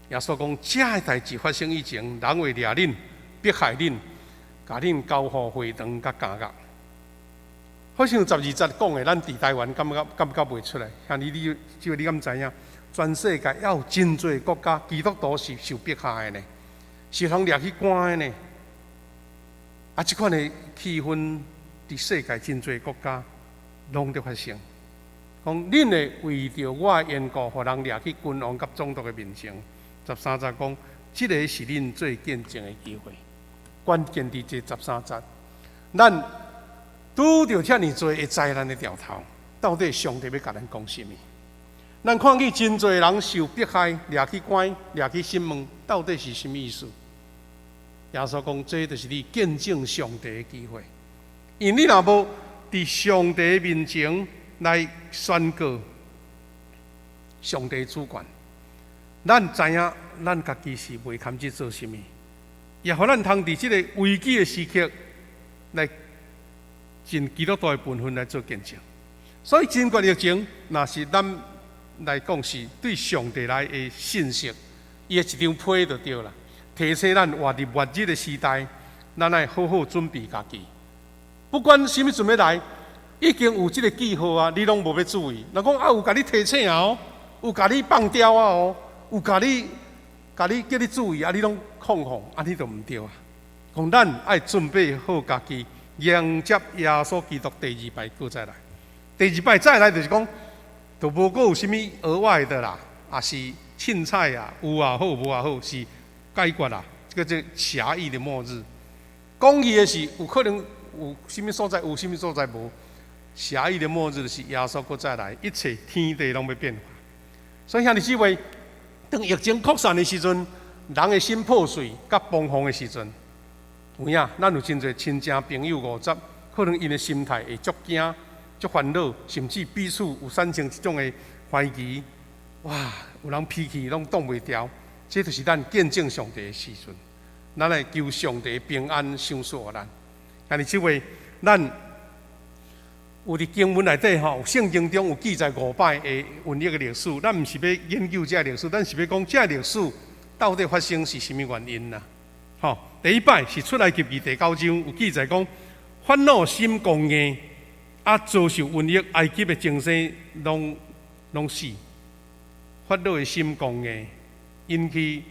耶稣讲，这个代志发生以前，人会掠恁、迫害恁，甲恁交互回肠甲监狱。好像12节讲的，咱伫台湾感觉袂出来。像你敢知影？全世界也有真侪国家基督徒是受迫害的呢，是通掠去关的呢。啊，即款的气氛伫世界真侪国家拢在发生。讲恁会为着我的缘故，互人掠去君王甲总督的面前。13节讲，这个是恁做见证的机会。关键伫这13节，咱拄着遐尼多的灾难的兆头，到底上帝要甲咱讲什么？咱看见真侪人受迫害、掠去关、掠去审问，到底是什么意思？耶稣讲，这就是你见证上帝的机会。因你若无伫上帝面前来宣告上帝主权，咱知影咱家己是袂堪去做什么，也互咱通伫这个危机的时刻来尽基督徒的本分来做见证。所以新冠疫情，若是咱来讲是对上帝来的信息，伊的一张批就对啦。提醒咱活伫末日的时代，咱爱好好准备家己。不管什么阵要来，已经有这个记号啊，你拢无要注意。若讲啊，有甲你提醒啊哦，有甲你放掉啊哦，有甲你叫你注意啊，你拢抗衡，安尼就毋对啊。讲咱爱准备好家己。迎接耶稣基督第2摆，搁再来。第二摆再来就是讲，都无过有啥物额外的啦，也是凊彩啊，有也好，无也好，是解决啦。这个狭义的末日，讲义的是有可能有啥物所在，有啥物所在无。狭义的末日是耶稣搁再来，一切天地拢要变化。所以兄弟姊妹，当疫情扩散的时阵，人的心破碎、甲崩荒的时阵，有影，咱有真侪亲情朋友50，可能因的心态会足惊、足烦恼，甚至彼此有产生一种的怀疑。哇，有人脾气拢挡袂牢，这就是咱见证上帝的时阵。咱来求上帝平安赏赐咱。兄弟姊妹，咱有伫经文内底吼，圣经中有记载5摆的瘟疫的历史。咱毋是要研究这历史，咱是要讲这历史到底发生是甚物原因啦？吼，第一摆是出埃及记第9章有记载讲，法老心刚硬，遭受瘟疫，埃及的精生拢死。法老的心刚硬，引起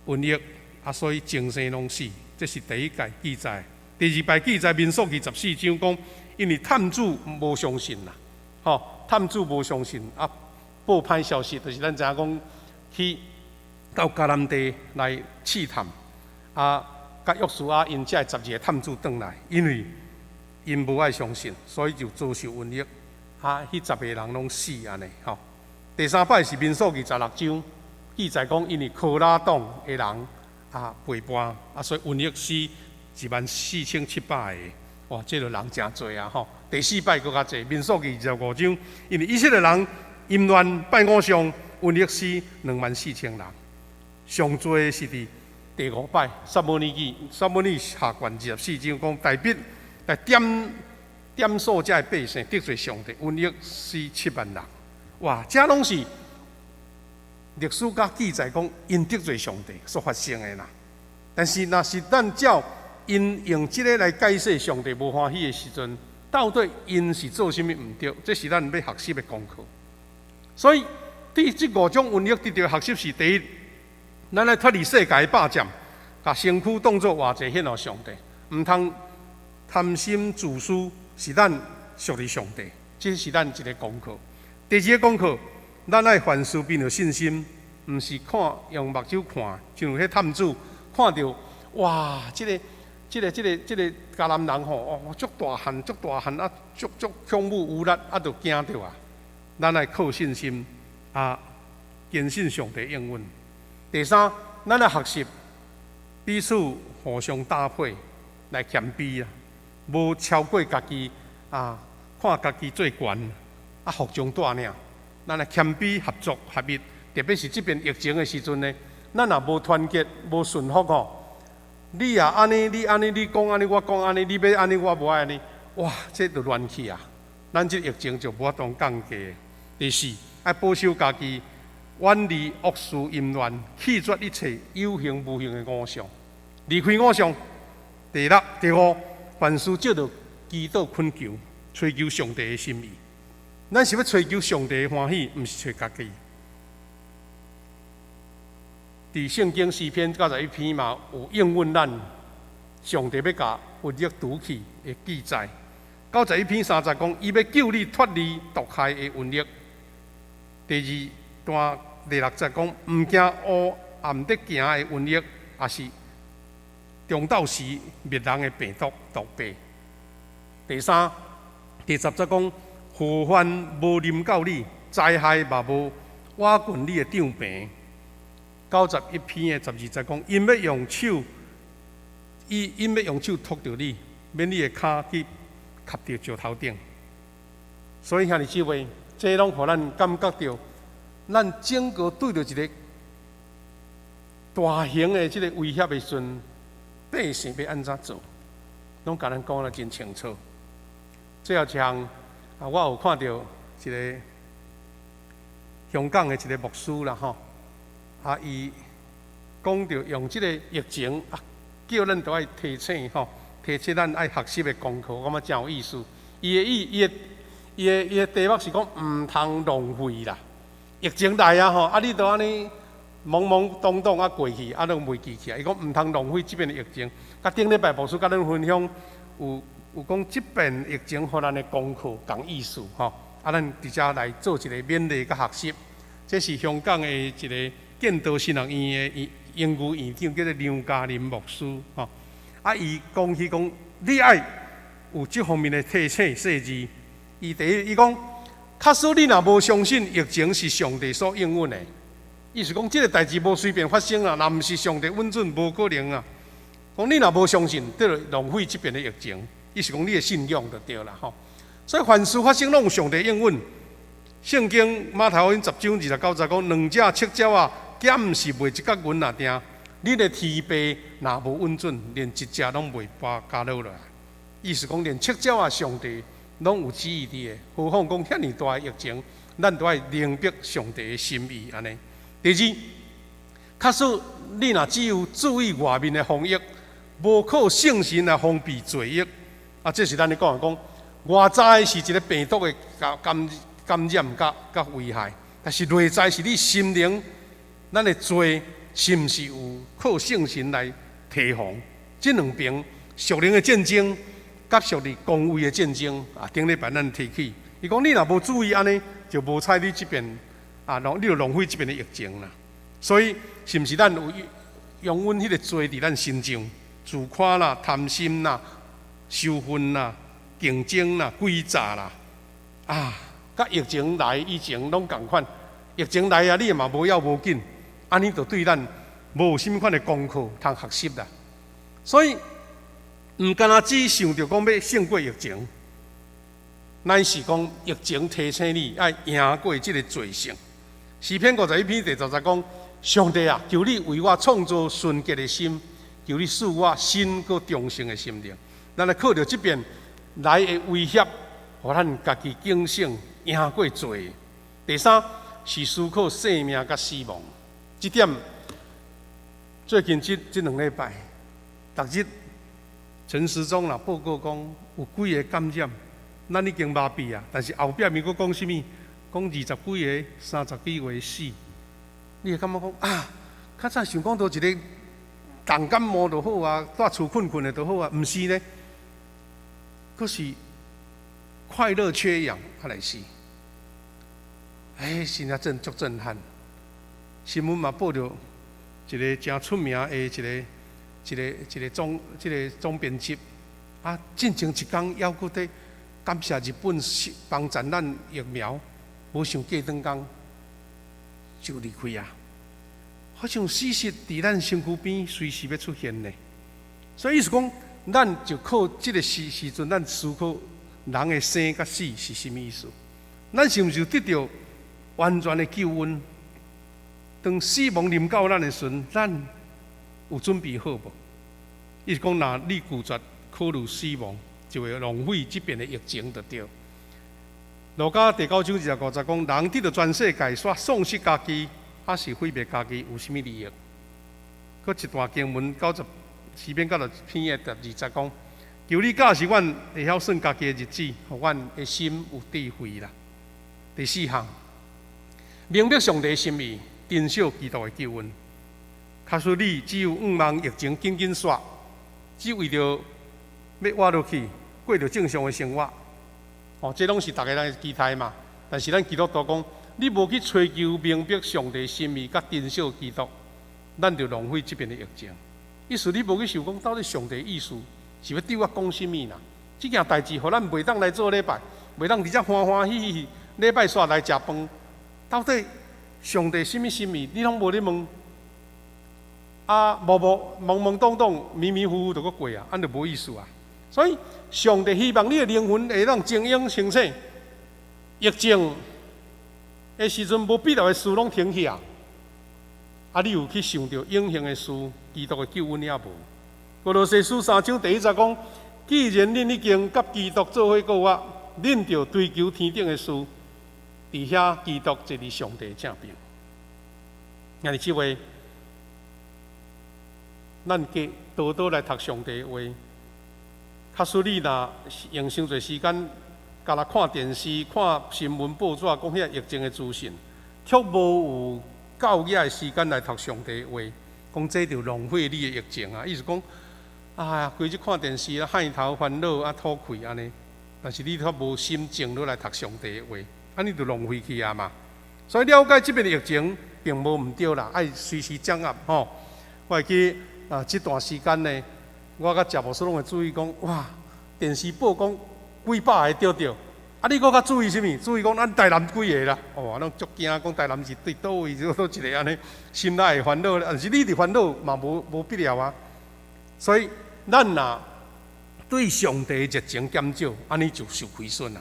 瘟疫，所以精生拢死。这是第一届记载。第二摆记载民数记14章讲。因为探子无相信啦，探子无相信报歹消息，就是咱知影讲去到迦南地来试探，甲约书亚因这12个探子转来，因为因无爱相信，所以就遭受瘟疫，迄10个人拢死安尼第三摆是民数记16章，记载讲因为科拉党的人背叛，所以瘟疫死14700个。哇，这个人真多啊！第四摆更较多，民数记25章，因为以色列人淫乱拜偶像，瘟疫死24000人。上多的是伫第5摆，撒母耳下卷24章讲，大笔来点数这百姓得罪上帝，瘟疫死7万人。哇，这拢是历史甲记载讲因得罪上帝所发生的啦。但是若是咱照因用这个来解释上帝无欢喜的时阵，到底因是做啥物唔对？这是咱要学习的功课。所以，第这5种瘟疫得到学习是第一，咱来脱离世界的霸占，把身躯当作活祭献予上帝，唔通贪心自私，是咱属于上帝。这是咱一个功课。第二个功课，咱爱凡事凭着信心，唔是用目睭看，像迄探子看到哇，这个迦南人足大汉，足恐怖无力，就惊着啊！咱来靠信心坚信上帝应允。第三，咱来学习彼此互相搭配，来谦卑无超过家己看家己最悬服从带领。咱来谦卑合作合一，特别是这边疫情的时阵呢，咱若无团结、无顺服你也安尼，你安尼，你讲安尼，我讲安尼，你要安尼，我无爱安尼，哇，这就乱去啊！咱这疫情就无法当降低。第四，爱保守家己，远离恶事淫乱，弃绝一切有形无形的偶像，离开偶像。第六、第五，凡事照着祈祷恳求，追求上帝的心意。咱是要追求上帝的欢喜，毋是找家己。伫圣经诗篇91篇嘛，有应允咱上帝要甲瘟疫除去的记载。91篇30讲，伊要救你脱离毒害的瘟疫。第二段第6节讲，毋惊黑暗得行的瘟疫，也是中昼时灭人的病毒病。第三、第10节讲，祸患无临到你，灾害嘛无挖滚你的帐棚。91篇的12节讲，因要用手托着你，免你的脚去磕着石头顶。所以兄弟姊妹，这拢互咱感觉到，咱整个对着一个大型的这个威胁的时阵，百姓要安怎做，拢甲咱讲得真清楚。最后像我有看到一个香港的一个牧师啦吼。伊讲着用这个疫情叫咱都爱提醒提醒咱爱学习的功课，我感觉真有意思。伊的题目是讲唔通浪费啦。疫情来你都安尼懵懵懂懂过去，拢袂记起来。伊讲唔通浪费这边的疫情。顶礼拜牧师甲咱分享有有讲即遍疫情互咱的功课共意思吼，咱直接来做一个勉励甲学习。这是香港的一个建道神学院的英语院长，叫做梁家林牧师吼。伊讲你爱有这方面的提醒细致。伊讲，假使你若无相信疫情是上帝所应允的，意思讲，这个代志无随便发生啦，若毋是上帝允准，无可能啊。讲你若无相信，就浪费这边的疫情。意思讲，你的信仰就对啦吼。所以凡事发生，拢有上帝应允。圣经马太福音10章29节讲，两只赤鸟啊，减是卖一角银啊定。你的天父若无允准，连一只拢袂加落来。意思讲，连赤鸟啊，上帝拢有旨意伫的。何况讲遐尼大的疫情，咱都爱明白上帝的心意安尼。第二，假使你若只有注意外面的防疫，无靠圣神来防避罪疫，这是咱咧讲外在是一个病毒的感染甲危害，但是内在是你心灵，咱的罪是毋是有靠圣神来提防？这两边属灵的战争，甲属灵公位的战争顶礼拜咱提起，伊讲你若无注意安尼，就无采你这边你就浪费这边的疫情啦。所以是毋是咱有用阮迄个罪伫咱心中？自夸啦、贪心啦、羞愤啦、竞争啦、诡诈啦，甲疫情来以前拢共款。疫情来你嘛无要无紧，安尼就对咱无有啥物款的功课通学习啦。所以毋干那只想着讲要胜过疫情，乃是讲疫情提醒你要赢过这个罪性。诗篇51篇第10节讲：上帝啊，求你为我创造纯洁的心。求你赐我新搁忠诚的心灵，咱来靠着这边来的威胁，互咱家己警醒，赢过罪。第三是思考生命甲死亡，这点最近这2礼拜，逐日陈时中啦报告讲有几个感染，咱已经麻痹啊，但是后壁面佫讲什么？讲20几个、30几个死，你会感觉讲较早想讲到一个。重感冒就好啊，在厝困的就好啊，毋是呢？佫是快乐缺氧，来是，真正真足震撼。新闻嘛报道一个真出名的一个总编辑进前一天还佫在感谢日本帮咱疫苗，无想过2天就离开啊。好像事实伫咱身躯边随时要出现呢，所以意思讲，咱就靠这个时阵，咱思考人的生甲死是什么意思？咱是毋是得到完全的救恩？当死亡临到咱的时阵，咱有准备好无？意思讲，若你拒绝考虑死亡，就会浪费这边的疫情就对。路加第9章50讲，人得到全世界，煞丧失家己。是毁灭家己有啥物利益？搁一段经文诗篇90篇的第20节讲：求你教示阮会晓算家己的日子，互阮的心有智慧啦。第4项，明白上帝的心意，珍惜基督的救恩。假使你只有望疫情紧紧煞，只为着要活落去，过着正常的生活，这拢是大家人的期待嘛。但是咱基督徒讲。你无去追求明白上帝的心意，甲珍惜基督，咱就浪费这边的疫情。意思你无去想讲，到底上帝的意思是要对我讲什么啦？这件代志，互咱袂当来做礼拜，袂当直接欢欢喜喜礼拜煞来食饭。到底上帝什么心意，你拢无咧问？懵懂懂、迷迷糊糊就搁过啊，安就无意思啊。所以上帝希望你的灵魂会当精英清醒，疫情。的时阵，无必要的事拢停去啊！你有去想到永恒的事，基督的救恩也无。哥罗西书3章第1节讲：既然恁已经甲基督做伙过活，恁就追求天顶的事，伫遐基督就伫上帝正边。今日即话，咱加多多来读上帝的话。假使你若用伤侪时间。甲来看电视、看新闻报纸，讲遐疫情的资讯，却无有够野的时间来读上帝的话，讲这就浪费你的疫情啊！意思讲，啊，规日看电视啊，害头烦恼啊，吐气安尼。但是你却无心静落来读上帝的话，安尼就浪费去啊嘛。所以了解即边的疫情，并无毋对啦，爱随时掌握吼。我会记这段时间呢，我甲谢牧师拢会注意讲，哇，电视报讲几百个着，啊，你搁较注意啥物？注意讲咱台南几个啦，哦，咱足惊讲台南是对倒位就倒一个安尼，心内会烦恼，但是你伫烦恼嘛无必要啊。所以咱若对上帝的热情减少，安尼就受亏损啦。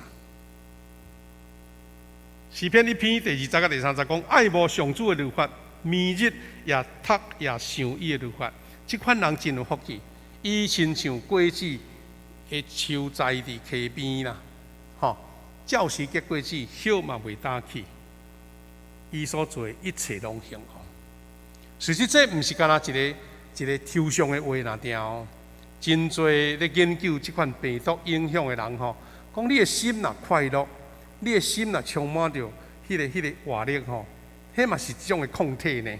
诗篇1篇第20甲第30讲，爱慕上主的律法，暝日也读也想伊的律法，即款人真有福气。伊亲像果子的树栽伫溪边啦，吼，照时结果子，叶嘛袂打起。伊所做一切拢幸福。实际这毋是干那一个抽象的话那定哦。真侪咧研究即款病毒影响的人吼，讲你的心若快乐，你的心若充满着迄个活力吼，迄嘛是一种的抗体呢。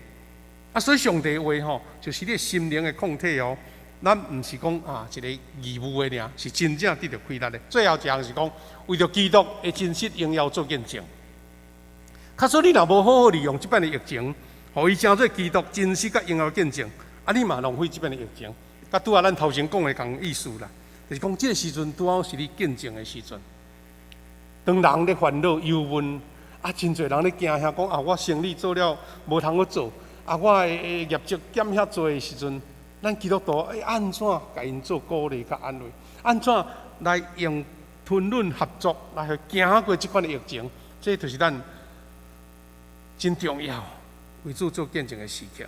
啊，所以上帝的话吼，就是你的心灵的抗体哦。咱毋是讲一个义务的尔，是真正得到快乐的。最后一项是讲，为着基督的真实荣耀做见证。假说你若无好好利用即摆的疫情，互伊成做基督真实甲荣耀见证，啊，你嘛浪费即摆的疫情。甲拄仔咱头前讲的同意思啦，就是讲即个时阵拄好是你见证的时阵。当人咧烦恼忧闷，啊，真侪人咧惊遐讲我生理做了无通去做，我的业绩减遐多的时阵，咱基督徒安怎甲因做鼓励甲安慰？安怎来用吞忍合作来去行过即款的疫情？这就是咱真重要为主做见证的时刻。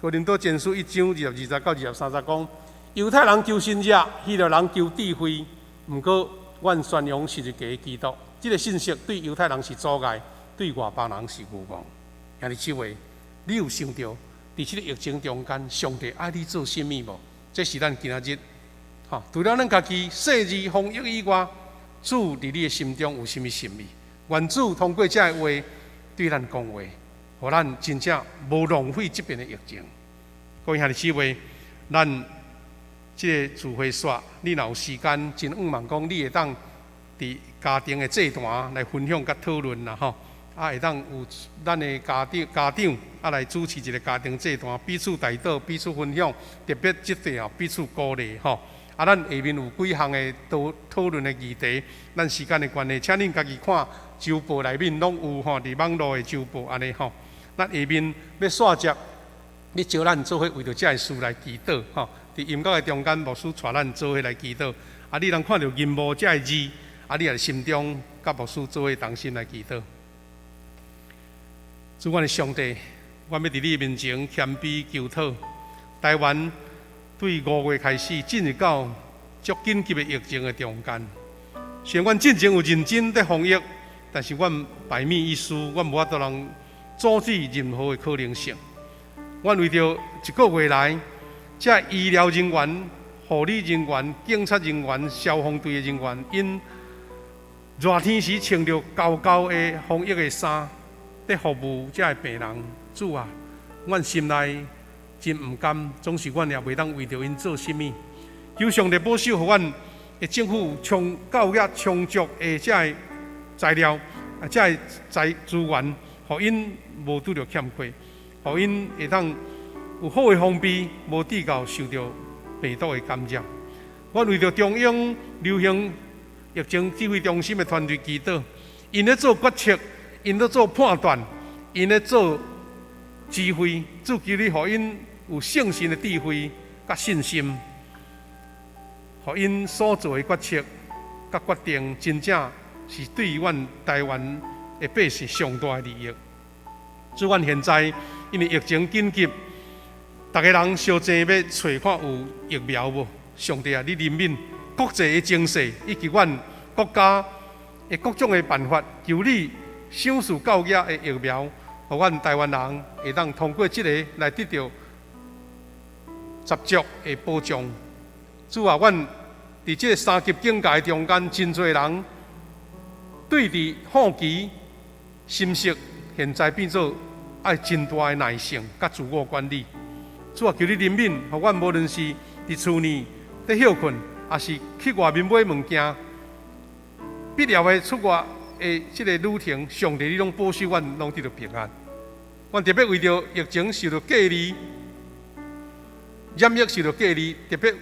哥林多前书1章20到30讲，犹太人求神者，希腊人求智慧。毋过，阮宣扬是一个基督。这个信息对犹太人是阻碍，对外邦人是愚妄。兄弟姊妹，你有想到伫这个疫情中间，上帝爱你做甚物无？这是咱今仔日，除了咱家己细致防疫以外，主伫你的心中有甚物心意？愿主通过这个话对咱讲话。互咱真正无浪费这边的疫情。各位兄弟姊妹，咱这个聚会煞，你若有时间，真希望讲你会当伫家庭的祭坛来分享甲讨论啦吼，会当有咱的家长来主持一个家庭祭坛，彼此带导，彼此分享，特别即块彼此鼓励吼。咱下面有几项的讨论的议题，咱时间的关系，请恁家己看周报内面拢有吼，伫网络的周报安尼吼。咱下面要煞接，你招咱做伙为着这个事来祈祷吼。伫音乐的中间，牧师带咱做伙来祈祷。你能看到银幕这个字，你也心中甲牧师做伙同心来祈祷。主，阮的上帝，我要伫你面前谦卑求讨。台湾对5月开始进入到足紧急的疫情的中间，虽然阮进前有认真在防疫，但是阮百密一疏，阮无法度人阻止任何的可能性。阮为着1个月来，这医疗人员、护理人员、警察人员、消防队的人员，因热天时穿着厚厚的防疫的衫，在服务这病人。主啊，阮心内真毋甘，总是阮也袂当为着因做甚物。求上帝保守，互阮的政府够也充足的这个材料、这个资源，互因无拄着欠缺，互因会当有好的防备，无致到受到病毒的感染。我为着中央流行疫情指挥中心的团队祈祷，因咧做决策，因咧做判断，因咧做指挥。主求你，互因有圣神的智慧甲信心，互因所做的决策甲决定，真正是对于阮台湾的百姓上大的利益。主，阮现在因为疫情紧急，大家人相争要找看有疫苗无？上帝啊，你怜悯国际的情势，以及阮国家的各种的办法，求你想出够额的疫苗，互阮台湾人会当通过这个来得到十足的保障。主啊，阮伫这3级警戒中间，真侪人对伫好奇心息，现在变做爱真大的耐性甲自我管理。主啊，求你怜悯，互阮无论是伫厝内在休困，也是去外面买物件，必要的出外的这个旅程，上帝你拢保守阮，拢得到平安。阮特别为着疫情受到隔离，染疫受到隔离，特别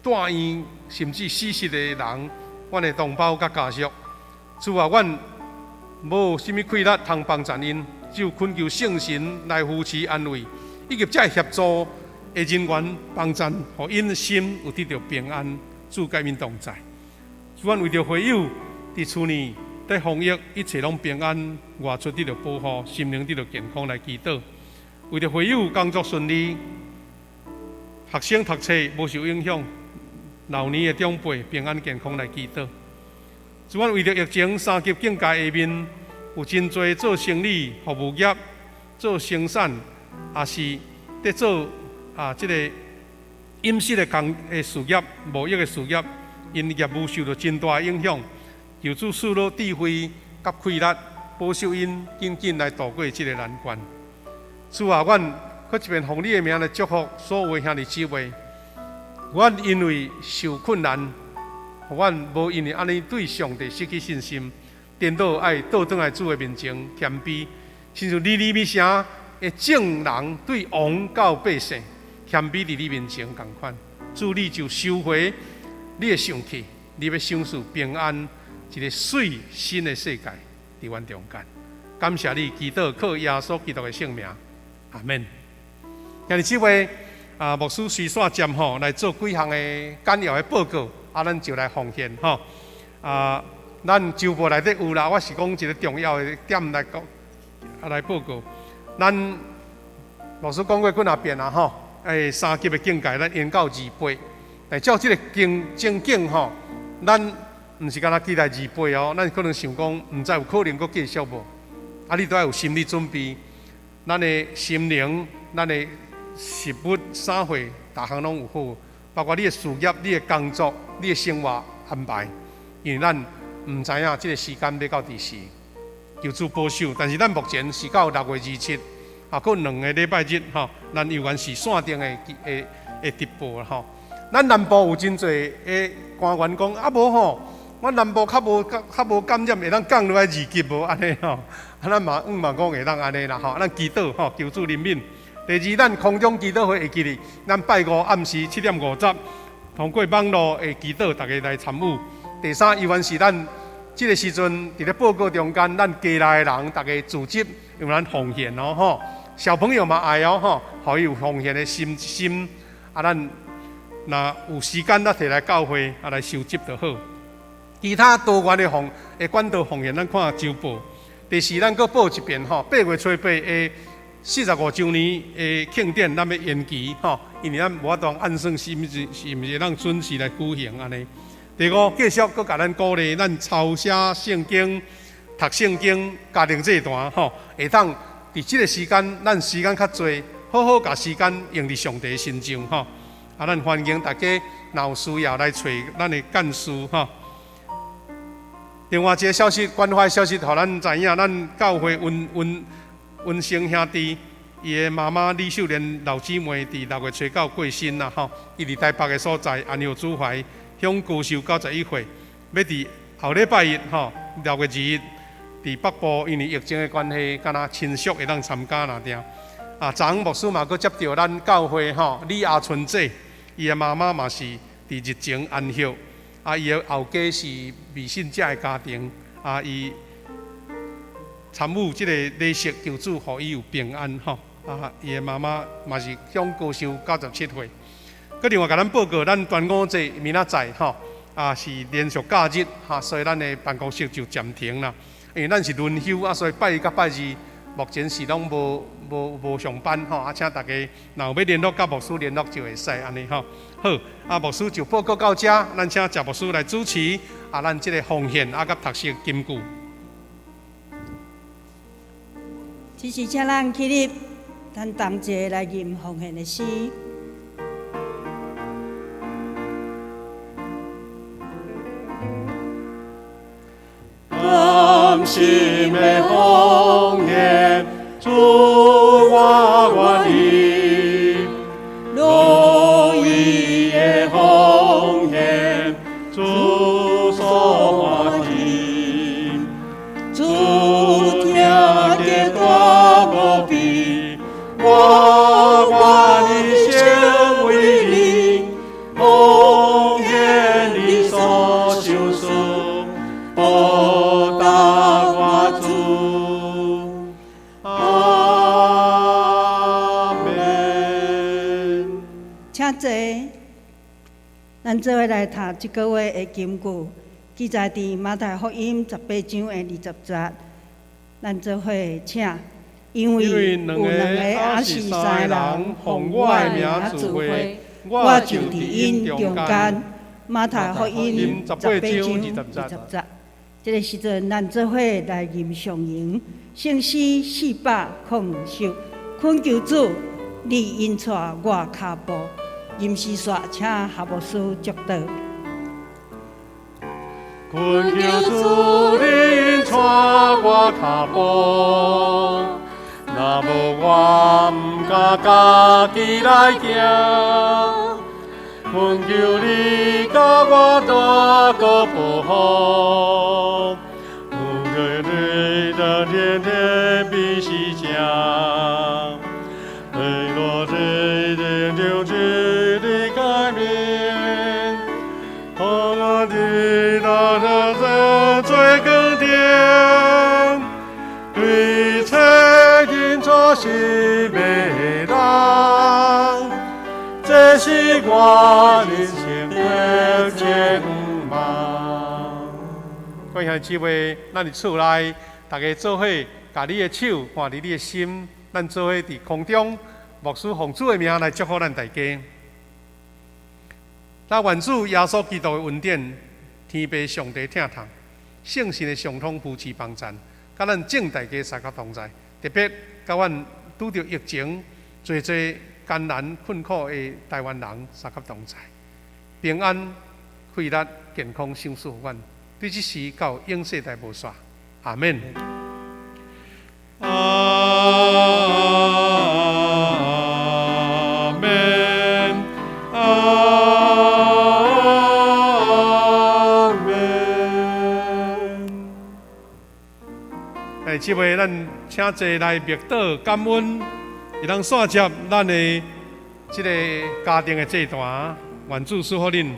住院甚至死失的人，阮的同胞甲家属，主啊，阮无甚物气力通帮助因，只有恳求圣神来扶持安慰，以及这协助的人员帮助，互因心有得到平安，主甲因同在。主，阮为着会友伫厝内在防疫，一切拢平安，外出得到保护，心灵得到健康来祈祷。为着会友工作顺利，学生读册无受影响，老年的长辈平安健康来祈祷。主，阮为着疫情三级警戒下面，有真侪做生意、服务业、做生产，也是在做这个饮食的事业、贸易的事业，因业务受到真大的影响。求主赐落智慧甲气力，保守因紧紧来度过这个难关。主啊，阮搁一遍奉你的名来祝福所有的兄弟姊妹。阮因为受困难，阮无因为安尼对上帝失去信心，颠倒爱倒转来主的面前谦卑，亲像尼尼微城的正人对王到百姓谦卑伫你面前同款。主，你就收回你的生气，你要享受平安。一个水新的世界伫阮中间，感谢你，祈祷靠耶稣基督的圣名，阿门。今日这位牧师随线接吼来做几项的简要的报告，咱就来奉献吼。咱周报内底有啦，我是讲一个重要的点来讲，来报告。咱牧师讲过几啊遍啦吼，三级的境界咱延到2倍，但照这个情景吼，咱毋是干那期待2倍哦，咱可能想讲，毋知有可能阁继续无？你都要有心理准备，咱的心灵、咱的食物、生活，大项拢有好，包括你的事业、你的工作、你的生活安排，因为咱毋知影这个时间要到第时，求主保守。但是咱目前是到6月27，搁2个礼拜日吼，咱犹原是线定的直播吼。咱南部有真侪的官员讲无吼。我南部较无感染，会当降落来2级无安尼吼，咱嘛讲会当安尼啦吼，咱祈祷吼，求主怜悯。第二，咱空中祈祷会记哩，咱拜5暗时7点50，通过网络的祈祷，大家来参与。第三，依然是咱这个时阵伫咧报告中间，咱家内的人大家组织用咱奉献哦吼，小朋友嘛爱哦吼，互伊有奉献的心咱若有时间咱摕来教会来收集就好。其他多元的管道奉献，咱看周报。第四，咱阁报一遍吼，8月初8的45周年的庆典，咱要延期吼，因为咱无法度按算是毋是咱准时来举行安尼。第五，继续阁甲咱鼓励，咱抄写圣经、读圣经、家庭祭坛吼，会当伫即个时间，咱时间较侪，好好甲时间用伫上帝身上吼。咱欢迎大家若有需要来找咱的干事吼。另外一个消息，关怀消息，互咱知影，咱教会温生兄弟，伊的妈妈李秀莲老姊妹，伫6月初9过身啦吼。伊伫台北的所在安佑主怀，享高寿91岁，要伫后礼拜日吼6月2日，伫北部因为疫情的关系，敢若亲属会当参加啦定。昨昏牧师嘛阁接到咱教会吼李阿春姐，伊的妈妈嘛是伫日前安息。伊的后家是未信者的家庭，伊参与即个礼式，求主互伊有平安吼。伊的妈妈嘛是享高寿97岁。佮另外甲咱报告，咱端午节明仔载吼，是连续假日所以咱的办公室就暂停啦。因为咱是轮休所以拜一甲拜二目前是拢无上班吼，请大家若有要联络甲牧师联络就会使安尼吼。好，牧师就报告到这，咱请谢牧师来主持咱这个奉献甲读诵金句。只是请咱起立，咱同齐来吟奉献的诗。甘心的奉献，主我愿意，如意的奉主听见大无比，我愿意成为你，奉献你所受赎，报答我主。阿门。请坐，咱做伙来读这个月的金句，记载伫马太福音18章的20节。咱做伙请，因为有两个还是三个人奉我的名聚会，我就伫因中间。马太福音18章20节。这个时阵，咱做伙来吟上营，圣诗490，恳求主，你引带我脚步。吟诗说，请夏牧师祝祷。恳求主，你引带我脚步，若无我毋敢家己来行。恳求你甲我大个保护，有个你的天天必须讲，对我这天就知的改变，我的大人最更甜，对切因错是美当。这是我人生的愿望。各位兄弟姊妹，咱伫厝内，大家做伙，把你的手放伫你的心，咱做伙伫空中，牧师奉主的名来祝福咱大家。咱愿主耶稣基督的恩典，天父上帝疼痛，圣神的上通扶持帮赞，甲咱正大家三角同在，特别甲阮拄着疫情，最艰难困苦的台湾人三角同在，平安、快乐、健康享受阮，对这事到永世代无煞。阿门。阿门。阿门。哎，这位咱请坐来默祷感恩。伊通线接咱的这个家庭的祭坛，愿主赐福恁。